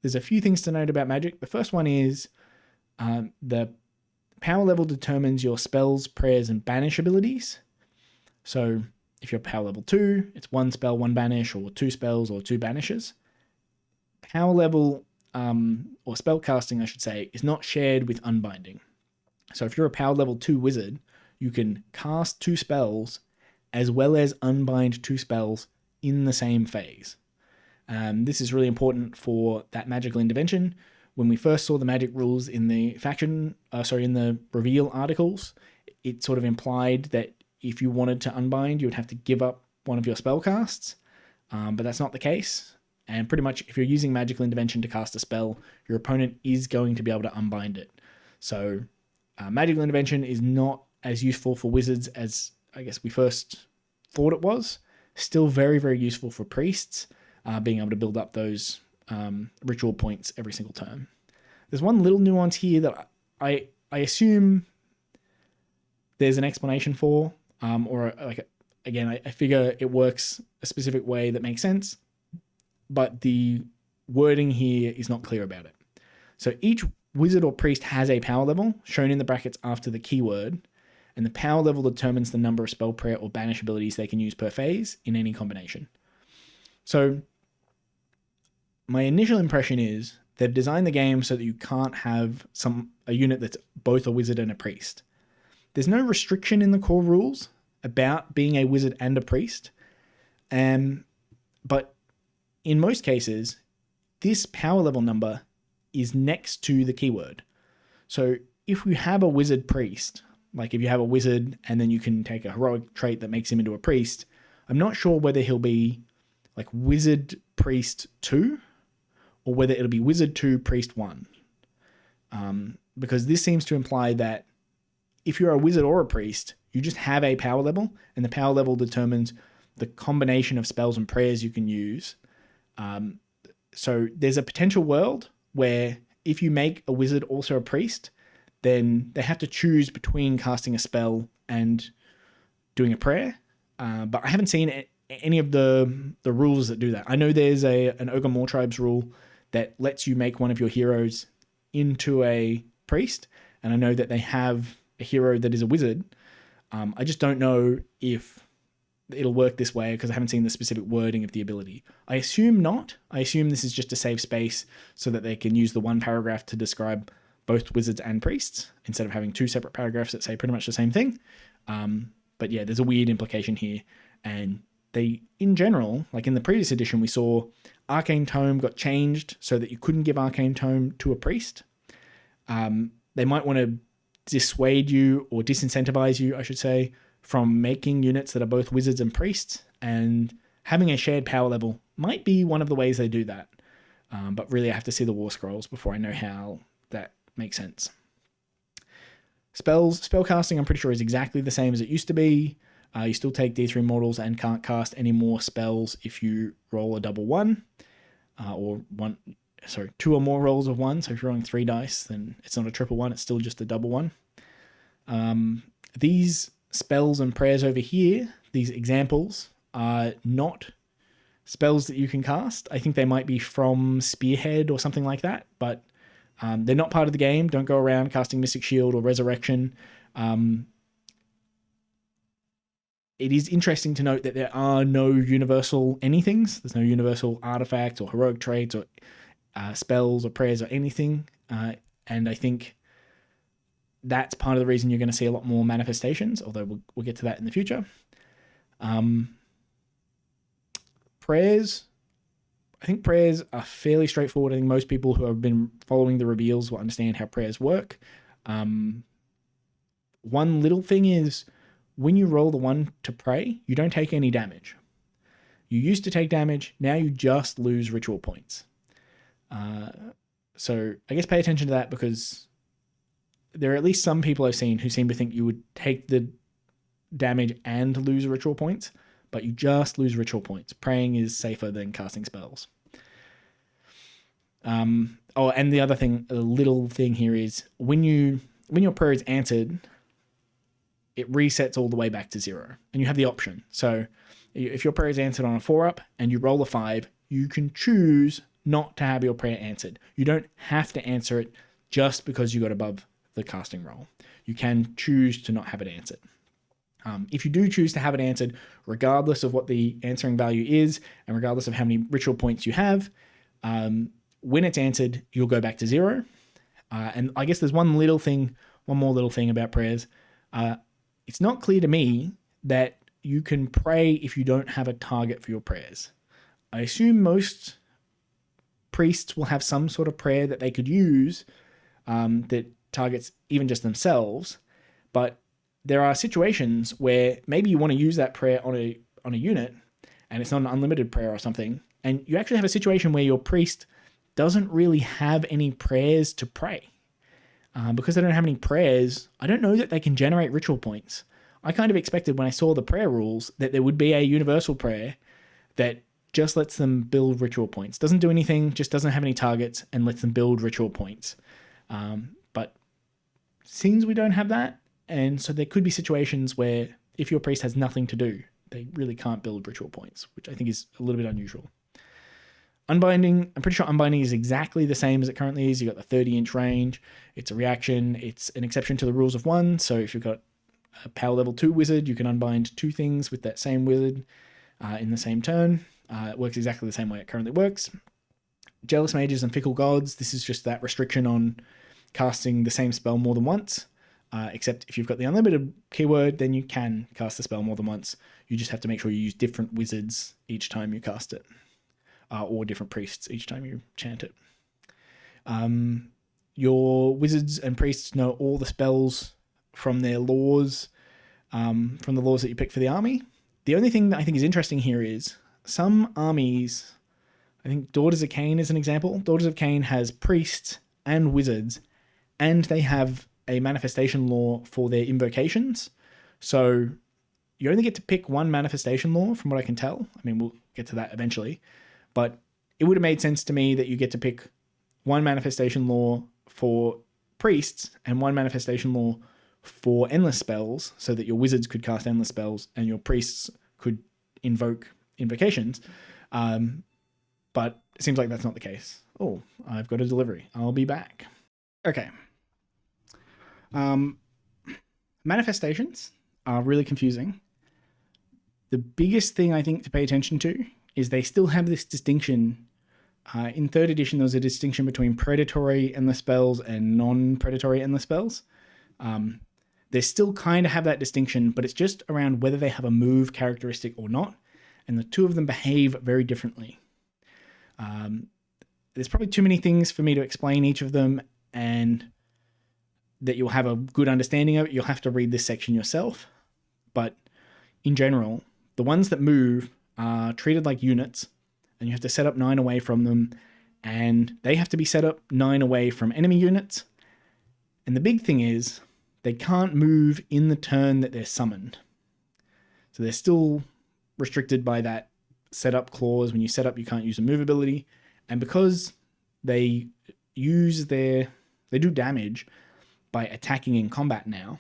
there's a few things to note about magic. The first one is the power level determines your spells, prayers, and banish abilities. So if you're power level 2, it's 1 spell, 1 banish, or 2 spells, or 2 banishes. Power level, or spell casting, I should say, is not shared with unbinding. So if you're a power level 2 wizard, you can cast 2 spells as well as unbind 2 spells in the same phase. This is really important for that magical intervention. When we first saw the magic rules in the in the reveal articles, it sort of implied that if you wanted to unbind, you would have to give up one of your spell casts, but that's not the case. And pretty much if you're using magical intervention to cast a spell, your opponent is going to be able to unbind it. So magical intervention is not as useful for wizards as I guess we first thought it was. Still very, very useful for priests, being able to build up those ritual points every single turn. There's one little nuance here that I assume there's an explanation for, or like again, I figure it works a specific way that makes sense, but the wording here is not clear about it. So each wizard or priest has a power level shown in the brackets after the keyword, and the power level determines the number of spell, prayer, or banish abilities they can use per phase in any combination. So my initial impression is they've designed the game so that you can't have a unit that's both a wizard and a priest. There's no restriction in the core rules about being a wizard and a priest, but in most cases, this power level number is next to the keyword. So if you have a wizard priest, like if you have a wizard and then you can take a heroic trait that makes him into a priest, I'm not sure whether he'll be like wizard priest 2 or whether it'll be wizard 2 priest 1. Because this seems to imply that if you're a wizard or a priest, you just have a power level, and the power level determines the combination of spells and prayers you can use. So there's a potential world where if you make a wizard also a priest, then they have to choose between casting a spell and doing a prayer. But I haven't seen any of the rules that do that. I know there's an Ogre More Tribes rule that lets you make one of your heroes into a priest, and I know that they have a hero that is a wizard. I just don't know if it'll work this way because I haven't seen the specific wording of the ability. I assume not. I assume this is just to save space so that they can use the one paragraph to describe both wizards and priests instead of having 2 separate paragraphs that say pretty much the same thing. But yeah, there's a weird implication here. And they, in general, like in the previous edition, we saw Arcane Tome got changed so that you couldn't give Arcane Tome to a priest. They might want to dissuade you or disincentivize you, I should say, from making units that are both wizards and priests, and having a shared power level might be one of the ways they do that. But really I have to see the War Scrolls before I know how that makes sense. Spellcasting, I'm pretty sure, is exactly the same as it used to be. You still take D3 mortals and can't cast any more spells if you roll a double 1, or 2 or more rolls of 1. So if you're rolling 3 dice, then it's not a triple 1, it's still just a double 1. These spells and prayers over here, these examples, are not spells that you can cast. I think they might be from Spearhead or something like that, but they're not part of the game. Don't go around casting Mystic Shield or Resurrection. It is interesting to note that there are no universal anythings. There's no universal artifacts or heroic traits or spells or prayers or anything. And I think that's part of the reason you're going to see a lot more manifestations, although we'll get to that in the future. Prayers. I think prayers are fairly straightforward. I think most people who have been following the reveals will understand how prayers work. One little thing is when you roll the 1 to pray, you don't take any damage. You used to take damage, now you just lose ritual points. So I guess pay attention to that, because there are at least some people I've seen who seem to think you would take the damage and lose ritual points, but you just lose ritual points. Praying is safer than casting spells. And the other thing, a little thing here is when your prayer is answered, it resets all the way back to 0. And you have the option. So if your prayer is answered on a 4-up and you roll a 5, you can choose not to have your prayer answered. You don't have to answer it just because you got above the casting roll. You can choose to not have it answered. If you do choose to have it answered, regardless of what the answering value is, and regardless of how many ritual points you have, when it's answered, you'll go back to 0. And I guess there's one more little thing about prayers. It's not clear to me that you can pray if you don't have a target for your prayers. I assume most priests will have some sort of prayer that they could use that targets even just themselves, but there are situations where maybe you want to use that prayer on a unit and it's not an unlimited prayer or something, and you actually have a situation where your priest doesn't really have any prayers to pray. Because they don't have any prayers, I don't know that they can generate ritual points. I kind of expected when I saw the prayer rules that there would be a universal prayer that just lets them build ritual points. Doesn't do anything, just doesn't have any targets, and lets them build ritual points. But seems we don't have that, and so there could be situations where if your priest has nothing to do, they really can't build ritual points, which I think is a little bit unusual. Unbinding, I'm pretty sure unbinding is exactly the same as it currently is. You've got the 30-inch range. It's a reaction. It's an exception to the rules of 1. So if you've got a power level 2 wizard, you can unbind 2 things with that same wizard in the same turn. It works exactly the same way it currently works. Jealous mages and fickle gods, this is just that restriction on casting the same spell more than once. Except if you've got the unlimited keyword, then you can cast the spell more than once. You just have to make sure you use different wizards each time you cast it. Or different priests each time you chant it. Your wizards and priests know all the spells from their laws, from the laws that you pick for the army. The only thing that I think is interesting here is some armies, I think Daughters of Cain is an example. Daughters of Cain has priests and wizards, and they have a manifestation law for their invocations. So you only get to pick one manifestation law from what I can tell. I mean, we'll get to that eventually. But it would have made sense to me that you get to pick one manifestation law for priests and one manifestation law for endless spells so that your wizards could cast endless spells and your priests could invoke invocations. But it seems like that's not the case. Oh, I've got a delivery. I'll be back. Okay. Manifestations are really confusing. The biggest thing I think to pay attention to is they still have this distinction. In 3rd edition, there was a distinction between predatory endless spells and non-predatory endless spells. They still kind of have that distinction, but it's just around whether they have a move characteristic or not, and the two of them behave very differently. There's probably too many things for me to explain each of them, and that you'll have a good understanding of it. You'll have to read this section yourself. But in general, the ones that move are treated like units, and you have to set up 9 away from them, and they have to be set up 9 away from enemy units. And the big thing is they can't move in the turn that they're summoned. So they're still restricted by that setup clause. When you set up, you can't use a move ability. And because they do damage by attacking in combat now,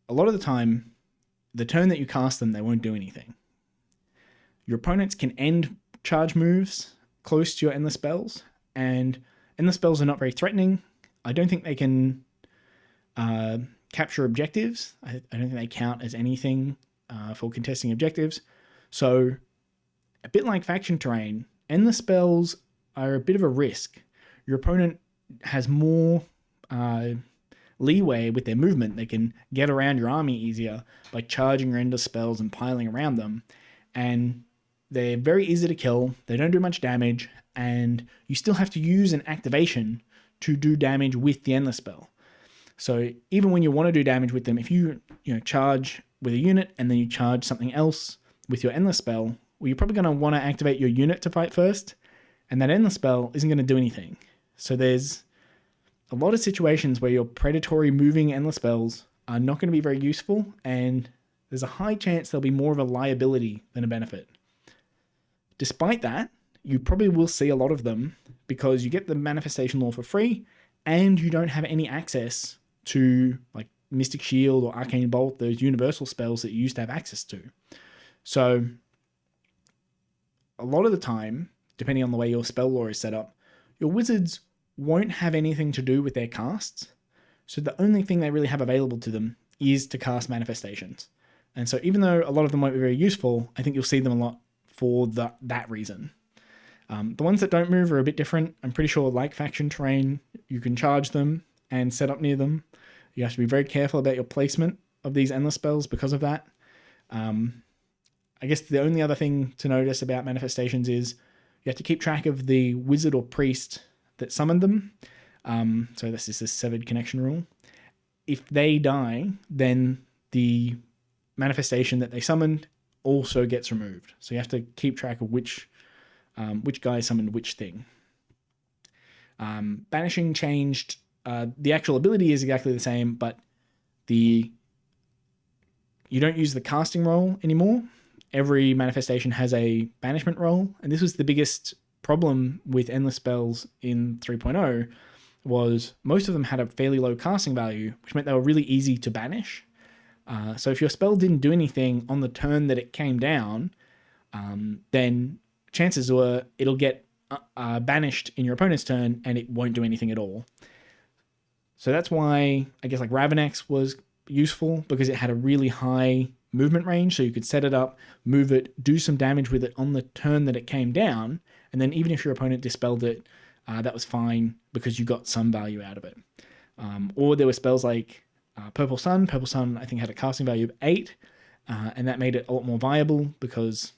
a lot of the time, the turn that you cast them, they won't do anything. Your opponents can end charge moves close to your endless spells, and endless spells are not very threatening. I don't think they can capture objectives. I don't think they count as anything for contesting objectives. So, a bit like faction terrain, endless spells are a bit of a risk. Your opponent has more leeway with their movement. They can get around your army easier by charging your endless spells and piling around them. And they're very easy to kill. They don't do much damage, and you still have to use an activation to do damage with the endless spell. So even when you want to do damage with them, if you charge with a unit and then you charge something else with your endless spell, well, you're probably going to want to activate your unit to fight first, and that endless spell isn't going to do anything. So there's a lot of situations where your predatory moving endless spells are not going to be very useful, and there's a high chance they'll be more of a liability than a benefit. Despite that, you probably will see a lot of them because you get the manifestation law for free and you don't have any access to like Mystic Shield or Arcane Bolt, those universal spells that you used to have access to. So a lot of the time, depending on the way your spell lore is set up, your wizards won't have anything to do with their casts. So the only thing they really have available to them is to cast manifestations. And so even though a lot of them won't be very useful, I think you'll see them a lot for that reason. The ones that don't move are a bit different. I'm pretty sure like faction terrain, you can charge them and set up near them. You have to be very careful about your placement of these endless spells because of that. I guess the only other thing to notice about manifestations is you have to keep track of the wizard or priest that summoned them. So this is the severed connection rule. If they die, then the manifestation that they summoned also gets removed. So you have to keep track of which guy summoned which thing. Banishing changed. The actual ability is exactly the same, but you don't use the casting roll anymore. Every manifestation has a banishment roll, and this was the biggest problem with endless spells in 3.0 was most of them had a fairly low casting value, which meant they were really easy to banish. So if your spell didn't do anything on the turn that it came down, then chances were it'll get banished in your opponent's turn and it won't do anything at all. So that's why I guess like Ravenex was useful, because it had a really high movement range, so you could set it up, move it, do some damage with it on the turn that it came down, and then even if your opponent dispelled it, that was fine because you got some value out of it. Or there were spells like Purple Sun. Purple Sun, I think, had a casting value of 8, and that made it a lot more viable because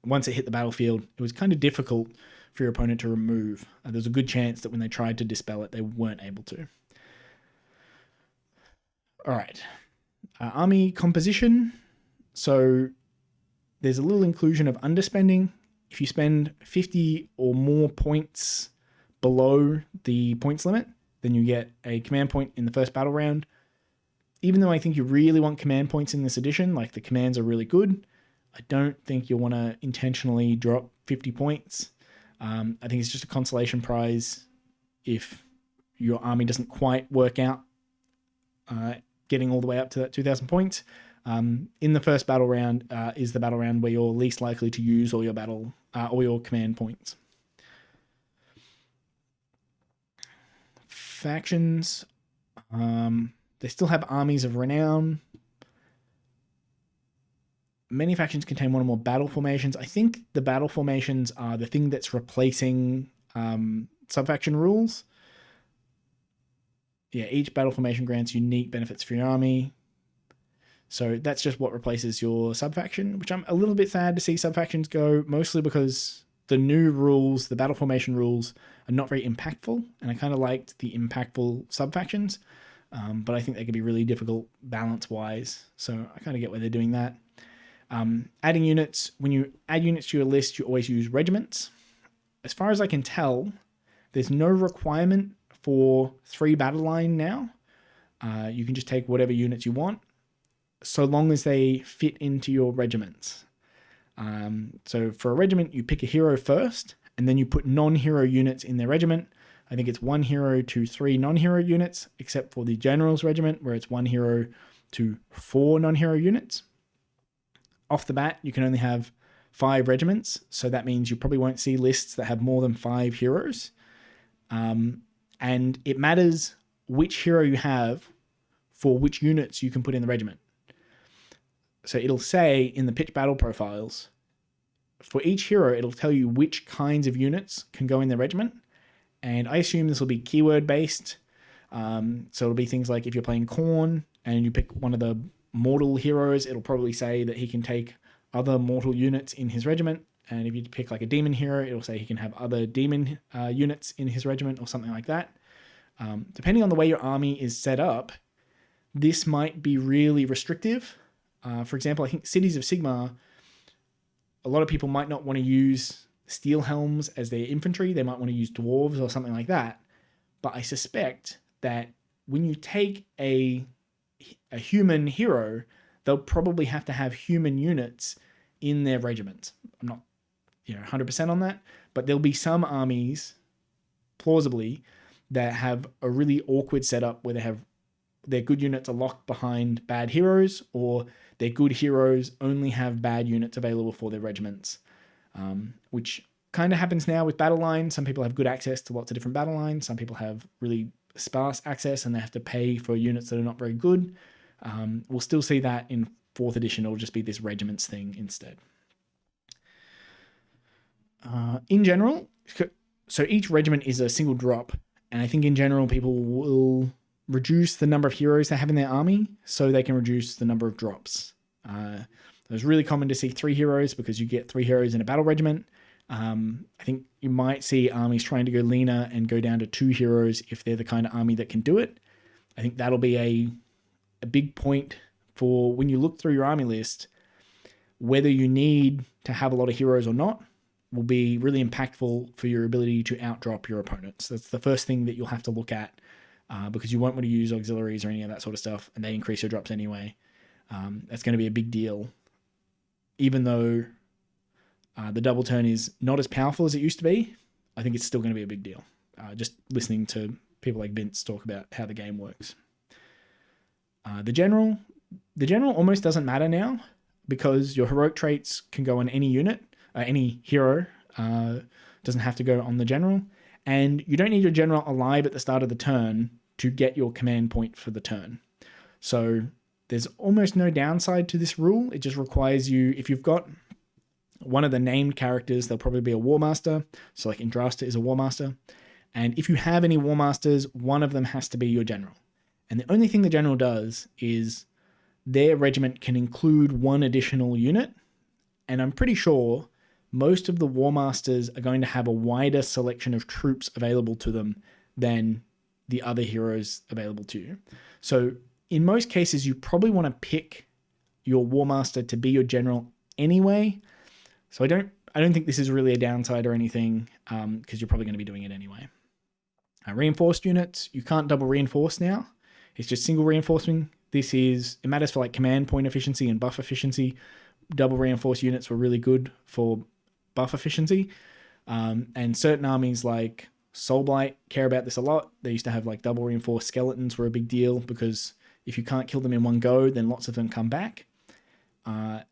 once it hit the battlefield, it was kind of difficult for your opponent to remove. There's a good chance that when they tried to dispel it, they weren't able to. All right. Army composition. So there's a little inclusion of underspending. If you spend 50 or more points below the points limit, then you get a command point in the first battle round. Even though I think you really want command points in this edition, like the commands are really good, I don't think you'll want to intentionally drop 50 points. I think it's just a consolation prize if your army doesn't quite work out getting all the way up to that 2,000 points. In the first battle round is the battle round where you're least likely to use all your command points. Factions, they still have armies of renown. Many factions contain one or more battle formations. I think the battle formations are the thing that's replacing subfaction rules. Yeah, each battle formation grants unique benefits for your army. So that's just what replaces your subfaction, which I'm a little bit sad to see subfactions go, mostly because the new rules, the battle formation rules, are not very impactful, and I kind of liked the impactful subfactions, but I think they could be really difficult balance-wise, so I kind of get why they're doing that. Adding units, when you add units to your list, you always use regiments. As far as I can tell, there's no requirement for 3 battle line now. You can just take whatever units you want, so long as they fit into your regiments. So for a regiment, you pick a hero first, and then you put non-hero units in their regiment. I think it's 1 hero to 3 non-hero units, except for the general's regiment, where it's 1 hero to 4 non-hero units. Off the bat, you can only have 5 regiments, so that means you probably won't see lists that have more than 5 heroes. And it matters which hero you have for which units you can put in the regiment. So it'll say in the pitch battle profiles, for each hero, it'll tell you which kinds of units can go in the regiment. And I assume this will be keyword based. So it'll be things like if you're playing Khorne and you pick one of the mortal heroes, it'll probably say that he can take other mortal units in his regiment. And if you pick like a demon hero, it'll say he can have other demon units in his regiment or something like that. Depending on the way your army is set up, this might be really restrictive. For example, I think Cities of Sigmar, a lot of people might not want to use steel helms as their infantry. They might want to use dwarves or something like that. But I suspect that when you take a human hero, they'll probably have to have human units in their regiment. I'm not 100% on that, but there'll be some armies, plausibly, that have a really awkward setup where they have their good units are locked behind bad heroes, or their good heroes only have bad units available for their regiments, which kind of happens now with battle lines. Some people have good access to lots of different battle lines. Some people have really sparse access and they have to pay for units that are not very good. We'll still see that in 4th edition. It'll just be this regiments thing instead. In general, so each regiment is a single drop, and I think in general people will reduce the number of heroes they have in their army so they can reduce the number of drops. It's really common to see 3 heroes because you get 3 heroes in a battle regiment. I think you might see armies trying to go leaner and go down to 2 heroes if they're the kind of army that can do it. I think that'll be a big point for when you look through your army list. Whether you need to have a lot of heroes or not will be really impactful for your ability to outdrop your opponents. That's the first thing that you'll have to look at, because you won't want to use auxiliaries or any of that sort of stuff, and they increase your drops anyway. That's going to be a big deal. Even though the double turn is not as powerful as it used to be, I think it's still going to be a big deal. Just listening to people like Vince talk about how the game works. The general almost doesn't matter now because your heroic traits can go on any unit, any hero. Doesn't have to go on the general, and you don't need your general alive at the start of the turn to get your command point for the turn. So there's almost no downside to this rule. It just requires you, if you've got one of the named characters, there'll probably be a War Master. So like Indrasta is a War Master. And if you have any War Masters, one of them has to be your general. And the only thing the general does is their regiment can include 1 additional unit. And I'm pretty sure most of the War Masters are going to have a wider selection of troops available to them than the other heroes available to you. So in most cases, you probably want to pick your War Master to be your general anyway. So I don't think this is really a downside or anything, because you're probably going to be doing it anyway. Reinforced units, you can't double reinforce now. It's just single reinforcing. It matters for like command point efficiency and buff efficiency. Double reinforced units were really good for buff efficiency. And certain armies like Soulblight care about this a lot. They used to have like double reinforced skeletons were a big deal because if you can't kill them in one go, then lots of them come back.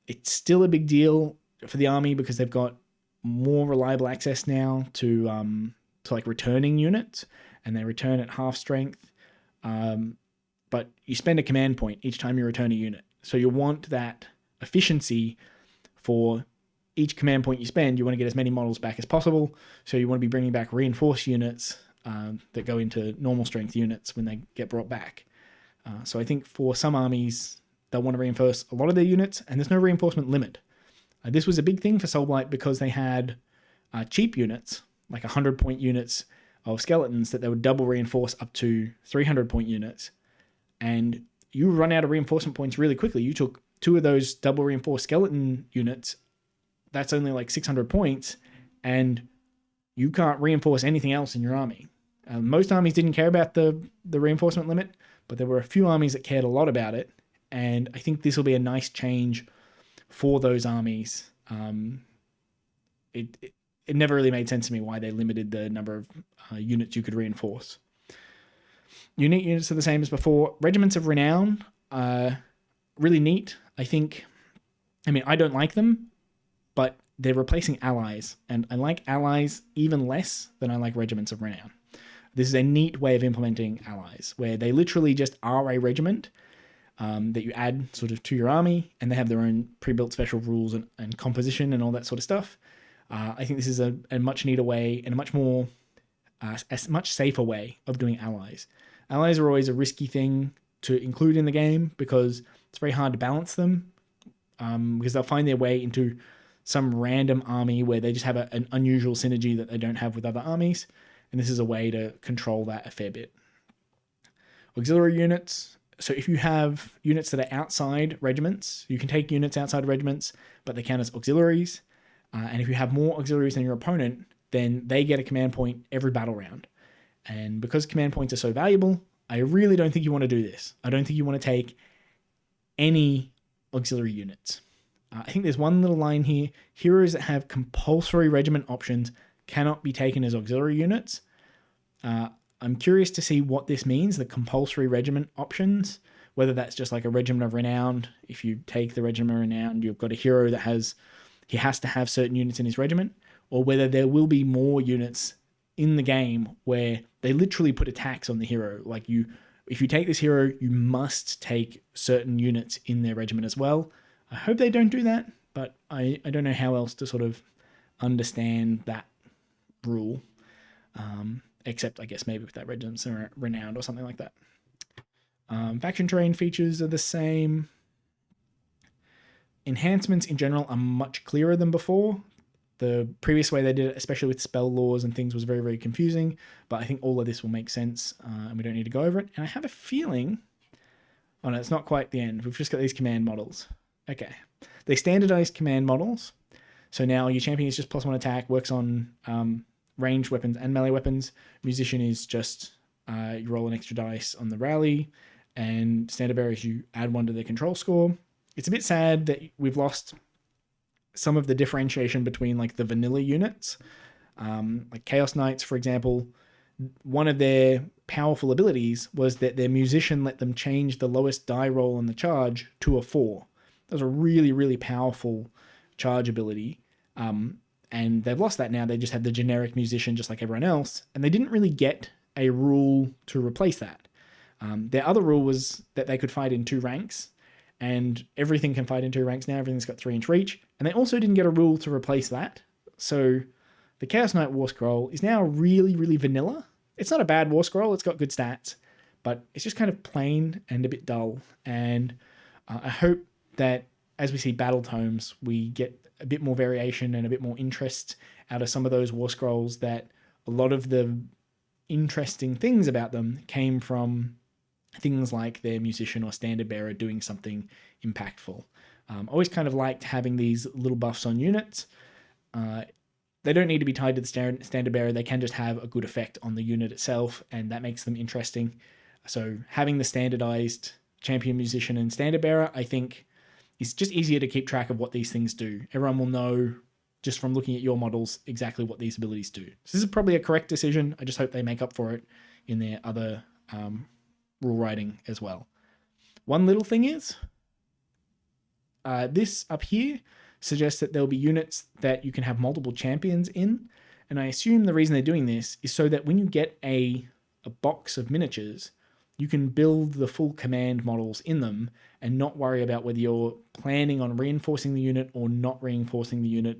It's still a big deal for the army because they've got more reliable access now to like returning units, and they return at half strength. But you spend a command point each time you return a unit. So you want that efficiency for each command point you spend. You want to get as many models back as possible. So you want to be bringing back reinforced units that go into normal strength units when they get brought back. So I think for some armies, they'll want to reinforce a lot of their units, and there's no reinforcement limit. This was a big thing for Soulblight because they had cheap units, like 100-point units of skeletons that they would double reinforce up to 300-point units. And you run out of reinforcement points really quickly. You took 2 of those double reinforced skeleton units, that's only like 600 points, and you can't reinforce anything else in your army. Most armies didn't care about the reinforcement limit, but there were a few armies that cared a lot about it, and I think this will be a nice change for those armies. It never really made sense to me why they limited the number of units you could reinforce. Unique units are the same as before. Regiments of Renown are really neat. I don't like them, but they're replacing allies, and I like allies even less than I like regiments of Renown. This is a neat way of implementing allies, where they literally just are a regiment that you add sort of to your army, and they have their own pre-built special rules and composition and all that sort of stuff. I think this is a much neater way and a much safer way of doing allies. Allies are always a risky thing to include in the game because it's very hard to balance them, because they'll find their way into some random army where they just have an unusual synergy that they don't have with other armies, and this is a way to control that a fair bit. Auxiliary units. So if you have units that are outside regiments, you can take units outside regiments, but they count as auxiliaries. And if you have more auxiliaries than your opponent, then they get a command point every battle round. And because command points are so valuable, I really don't think you want to do this. I don't think you want to take any auxiliary units. I think there's one little line here. Heroes that have compulsory regiment options cannot be taken as auxiliary units. I'm curious to see what this means, the compulsory regiment options, whether that's just like a regiment of renown. If you take the regiment of renown, you've got a hero that he has to have certain units in his regiment, or whether there will be more units in the game where they literally put a tax on the hero. Like if you take this hero, you must take certain units in their regiment as well. I hope they don't do that, but I don't know how else to sort of understand that rule, except I guess maybe with that regiment's renowned or something like that. Faction terrain features are the same. Enhancements in general are much clearer than before. The previous way they did it, especially with spell laws and things, was very, very confusing, but I think all of this will make sense, and we don't need to go over it. And I have a feeling... Oh no, it's not quite the end. We've just got these command models. Okay. They standardized command models. So now your champion is just +1 attack, works on ranged weapons and melee weapons. Musician is just you roll an extra dice on the rally, and standard bearer is you add 1 to their control score. It's a bit sad that we've lost some of the differentiation between like the vanilla units. Like Chaos Knights, for example, one of their powerful abilities was that their musician let them change the lowest die roll on the charge to a 4. That was a really, really powerful charge ability. And they've lost that now. They just have the generic musician just like everyone else. And they didn't really get a rule to replace that. Their other rule was that they could fight in 2 ranks. And everything can fight in 2 ranks now. Everything's got 3-inch reach. And they also didn't get a rule to replace that. So the Chaos Knight War Scroll is now really, really vanilla. It's not a bad War Scroll. It's got good stats. But it's just kind of plain and a bit dull. And I hope that as we see battle tomes, we get a bit more variation and a bit more interest out of some of those War Scrolls, that a lot of the interesting things about them came from things like their musician or standard bearer doing something impactful. I always kind of liked having these little buffs on units. They don't need to be tied to the standard bearer. They can just have a good effect on the unit itself, and that makes them interesting. So having the standardized champion, musician, and standard bearer, I think, is just easier to keep track of what these things do. Everyone will know just from looking at your models exactly what these abilities do. So this is probably a correct decision. I just hope they make up for it in their other rule writing as well. One little thing is, this up here suggests that there'll be units that you can have multiple champions in. And I assume the reason they're doing this is so that when you get a box of miniatures, you can build the full command models in them and not worry about whether you're planning on reinforcing the unit or not reinforcing the unit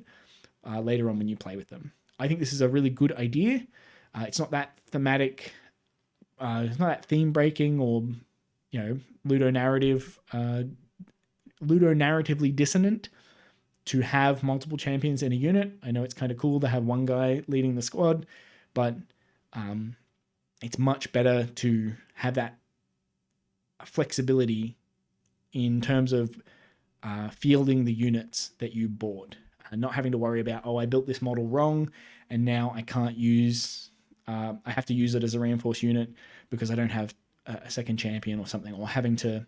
later on when you play with them. I think this is a really good idea. It's not that thematic, it's not that theme breaking or, you know, ludonarratively dissonant to have multiple champions in a unit. I know it's kind of cool to have one guy leading the squad, but it's much better to have that flexibility in terms of fielding the units that you bought, and not having to worry about, oh, I built this model wrong and now I can't use, I have to use it as a reinforced unit because I don't have a second champion or something, or having to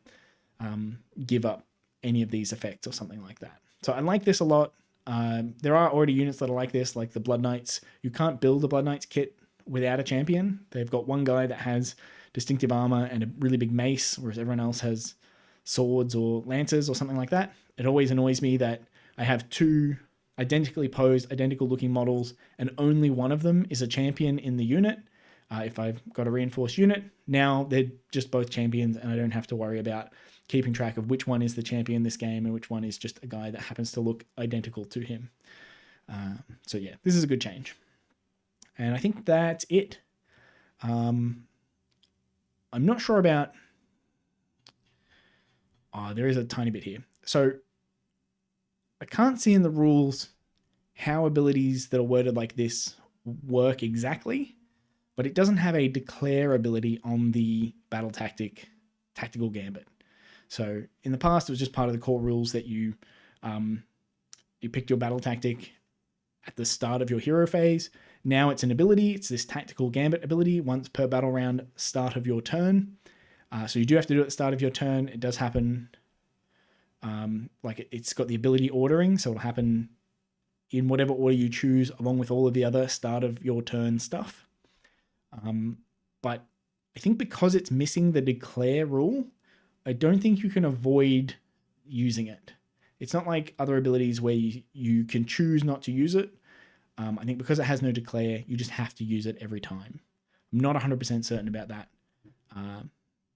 give up any of these effects or something like that. So I like this a lot. There are already units that are like this, like the Blood Knights. You can't build a Blood Knights kit without a champion. They've got one guy that has distinctive armor and a really big mace, whereas everyone else has swords or lances or something like that. It always annoys me that I have 2 identically posed, identical looking models, and only one of them is a champion in the unit. If I've got a reinforced unit, now they're just both champions, and I don't have to worry about keeping track of which one is the champion this game and which one is just a guy that happens to look identical to him. So yeah, this is a good change. And I think that's it. I'm not sure about... Oh, there is a tiny bit here. So I can't see in the rules how abilities that are worded like this work exactly, but it doesn't have a declare ability on the battle tactical gambit. So in the past, it was just part of the core rules that you picked your battle tactic at the start of your hero phase. Now it's an ability. It's this tactical gambit ability once per battle round, start of your turn. So you do have to do it at the start of your turn. It does happen, like it's got the ability ordering, so it'll happen in whatever order you choose, along with all of the other start of your turn stuff. But I think because it's missing the declare rule, I don't think you can avoid using it. It's not like other abilities where you can choose not to use it. I think because it has no declare, you just have to use it every time. I'm not 100% certain about that,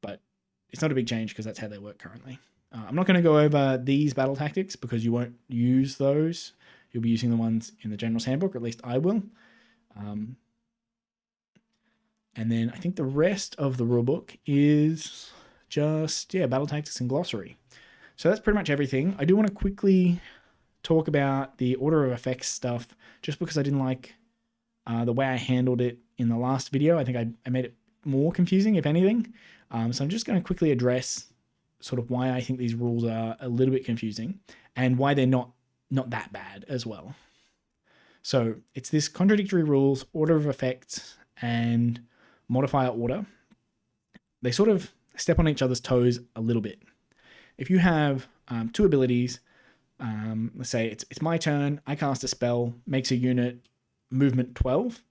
but it's not a big change because that's how they work currently. I'm not going to go over these battle tactics because you won't use those. You'll be using the ones in the General's Handbook, or at least I will. And then I think the rest of the rulebook is just, battle tactics and glossary. So that's pretty much everything. I do want to quickly talk about the order of effects stuff, just because I didn't like the way I handled it in the last video. I think I made it more confusing, if anything. So I'm just going to quickly address sort of why I think these rules are a little bit confusing and why they're not that bad as well. So it's this contradictory rules, order of effects, and modifier order. They sort of step on each other's toes a little bit. If you have two abilities, let's say it's my turn, I cast a spell, makes a unit movement 12,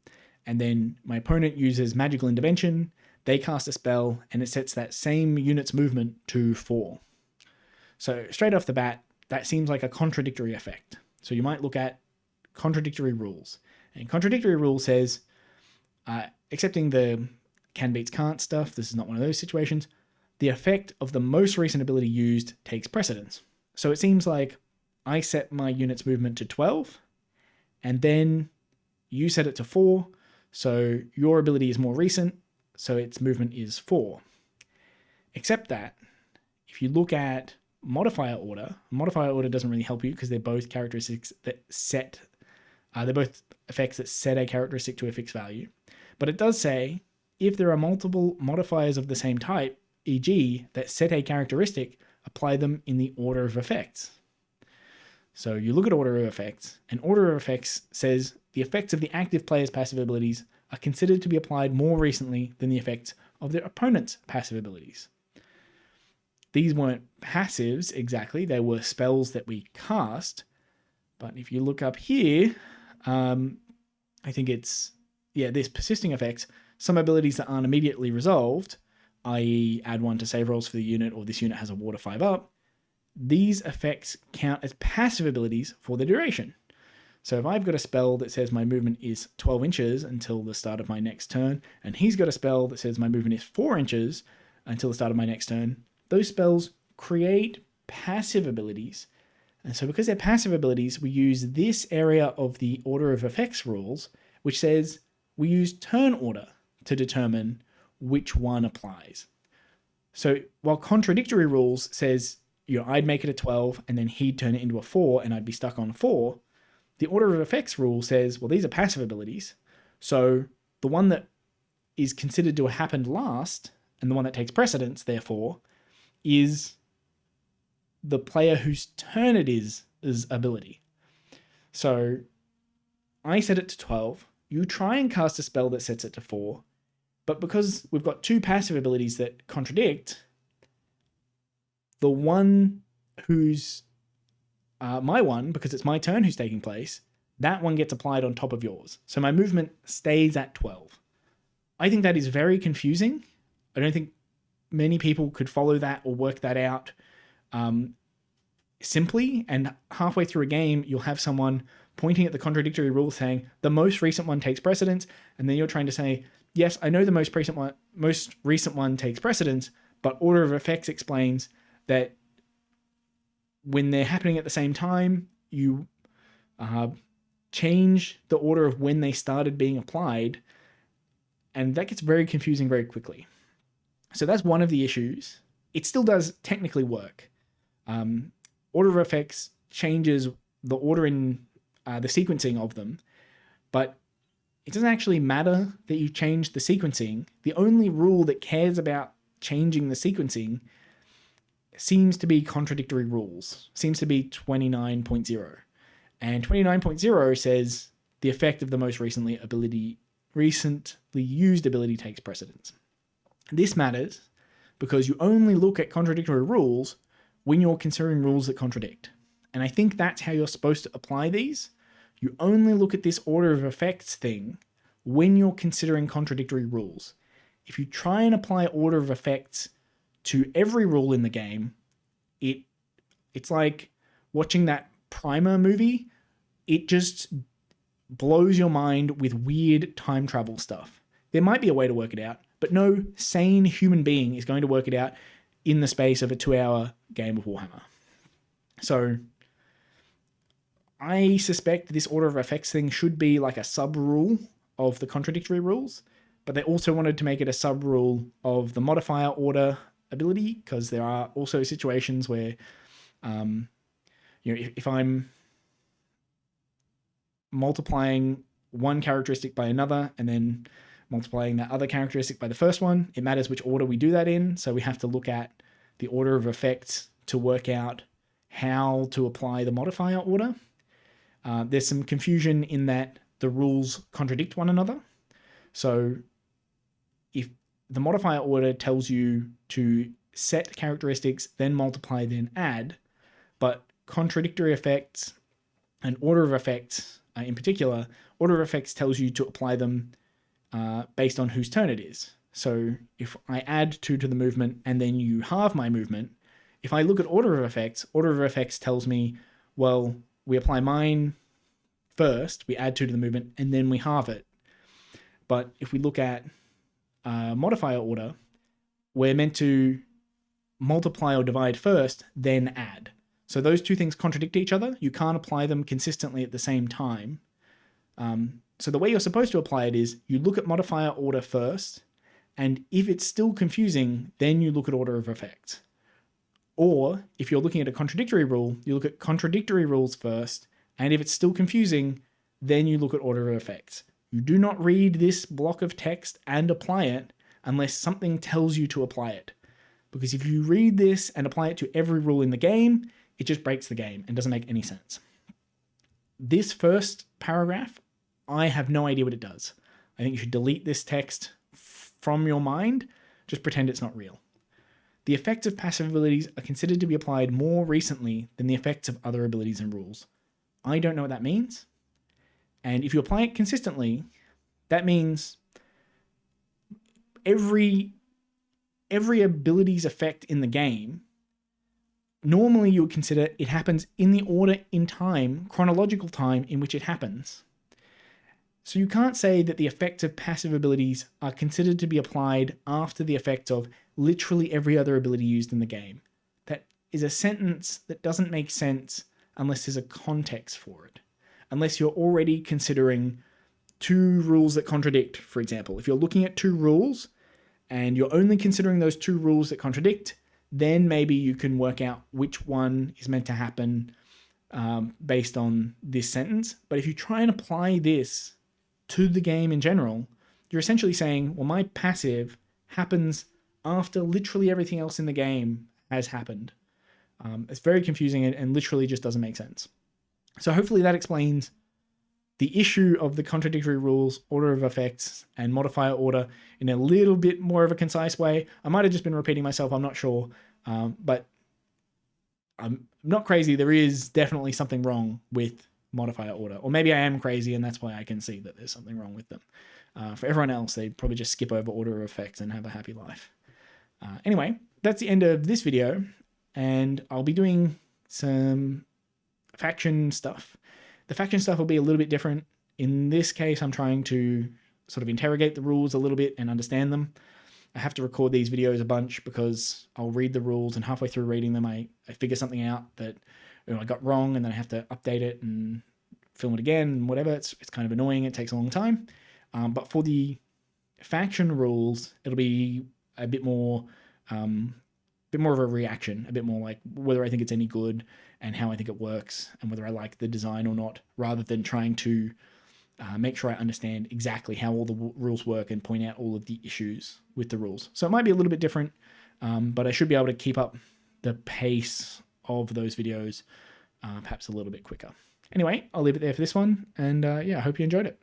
and then my opponent uses magical intervention, they cast a spell, and it sets that same unit's movement to 4. So straight off the bat, that seems like a contradictory effect. So you might look at contradictory rules. And contradictory rule says, accepting the can beats can't stuff, this is not one of those situations, the effect of the most recent ability used takes precedence. So it seems like I set my unit's movement to 12, and then you set it to 4, so your ability is more recent, so its movement is 4. Except that, if you look at modifier order doesn't really help you because they're both characteristics that set, they're both effects that set a characteristic to a fixed value. But it does say, if there are multiple modifiers of the same type, e.g. that set a characteristic, apply them in the order of effects. So you look at order of effects, and order of effects says the effects of the active player's passive abilities are considered to be applied more recently than the effects of their opponent's passive abilities. These weren't passives exactly, they were spells that we cast, but if you look up here, I think it's, this persisting effects, some abilities that aren't immediately resolved, i.e. add 1 to save rolls for the unit, or this unit has a water 5 up, these effects count as passive abilities for the duration. So if I've got a spell that says my movement is 12 inches until the start of my next turn, and he's got a spell that says my movement is 4 inches until the start of my next turn, those spells create passive abilities. And so because they're passive abilities, we use this area of the order of effects rules, which says we use turn order to determine which one applies. So while contradictory rules says, I'd make it a 12 and then he'd turn it into a 4 and I'd be stuck on 4, the order of effects rule says, well, these are passive abilities. So the one that is considered to have happened last, and the one that takes precedence, therefore, is the player whose turn it is ability. So I set it to 12. You try and cast a spell that sets it to 4. But because we've got two passive abilities that contradict, the one who's my one, because it's my turn who's taking place, that one gets applied on top of yours. So my movement stays at 12. I think that is very confusing. I don't think many people could follow that or work that out simply. And halfway through a game, you'll have someone pointing at the contradictory rule saying the most recent one takes precedence. And then you're trying to say, yes, I know the most recent one takes precedence, but order of effects explains that when they're happening at the same time, you change the order of when they started being applied, and that gets very confusing very quickly. So that's one of the issues. It still does technically work. Order of effects changes the order in the sequencing of them, but it doesn't actually matter that you change the sequencing. The only rule that cares about changing the sequencing seems to be contradictory rules, seems to be 29.0. And 29.0 says the effect of the most recently used ability takes precedence. This matters because you only look at contradictory rules when you're considering rules that contradict. And I think that's how you're supposed to apply these. You only look at this order of effects thing when you're considering contradictory rules. if you try and apply order of effects to every rule in the game, it's like watching that Primer movie. It just blows your mind with weird time travel stuff. There might be a way to work it out, but no sane human being is going to work it out in the space of a 2-hour game of Warhammer. So I suspect this order of effects thing should be like a sub-rule of the contradictory rules, but they also wanted to make it a sub-rule of the modifier order ability, because there are also situations where, if I'm multiplying one characteristic by another and then multiplying that other characteristic by the first one, it matters which order we do that in. So we have to look at the order of effects to work out how to apply the modifier order. There's some confusion in that the rules contradict one another. So if the modifier order tells you to set characteristics, then multiply, then add, but contradictory effects and order of effects in particular, order of effects tells you to apply them based on whose turn it is. So if I add 2 to the movement and then you halve my movement, if I look at order of effects tells me, well, we apply mine first, we add 2 to the movement, and then we halve it. But if we look at modifier order, we're meant to multiply or divide first, then add. So those two things contradict each other. You can't apply them consistently at the same time. So the way you're supposed to apply it is you look at modifier order first, and if it's still confusing, then you look at order of effects. Or if you're looking at a contradictory rule, you look at contradictory rules first, and if it's still confusing, then you look at order of effects. You do not read this block of text and apply it unless something tells you to apply it. Because if you read this and apply it to every rule in the game, it just breaks the game and doesn't make any sense. This first paragraph, I have no idea what it does. I think you should delete this text from your mind. Just pretend it's not real. The effects of passive abilities are considered to be applied more recently than the effects of other abilities and rules. I don't know what that means. And if you apply it consistently, that means every ability's effect in the game, normally you would consider it happens in the order in time, chronological time in which it happens. So you can't say that the effects of passive abilities are considered to be applied after the effects of literally every other ability used in the game. That is a sentence that doesn't make sense unless there's a context for it. Unless you're already considering 2 rules that contradict, for example. If you're looking at 2 rules and you're only considering those 2 rules that contradict, then maybe you can work out which one is meant to happen based on this sentence. But if you try and apply this to the game in general, you're essentially saying, well, my passive happens after literally everything else in the game has happened. It's very confusing and literally just doesn't make sense. So hopefully that explains the issue of the contradictory rules, order of effects, and modifier order in a little bit more of a concise way. I might have just been repeating myself, I'm not sure. But I'm not crazy. There is definitely something wrong with modifier order. Or maybe I am crazy and that's why I can see that there's something wrong with them. For everyone else, they'd probably just skip over order of effects and have a happy life. Anyway, that's the end of this video. And I'll be doing some faction stuff. The faction stuff will be a little bit different. In this case, I'm trying to sort of interrogate the rules a little bit and understand them. I have to record these videos a bunch because I'll read the rules and halfway through reading them, I figure something out that I got wrong, and then I have to update it and film it again and whatever. It's kind of annoying. It takes a long time. But for the faction rules, it'll be a bit more of a reaction, a bit more like whether I think it's any good and how I think it works and whether I like the design or not, rather than trying to make sure I understand exactly how all the rules work and point out all of the issues with the rules. So it might be a little bit different, but I should be able to keep up the pace of those videos perhaps a little bit quicker. Anyway, I'll leave it there for this one, and yeah, I hope you enjoyed it.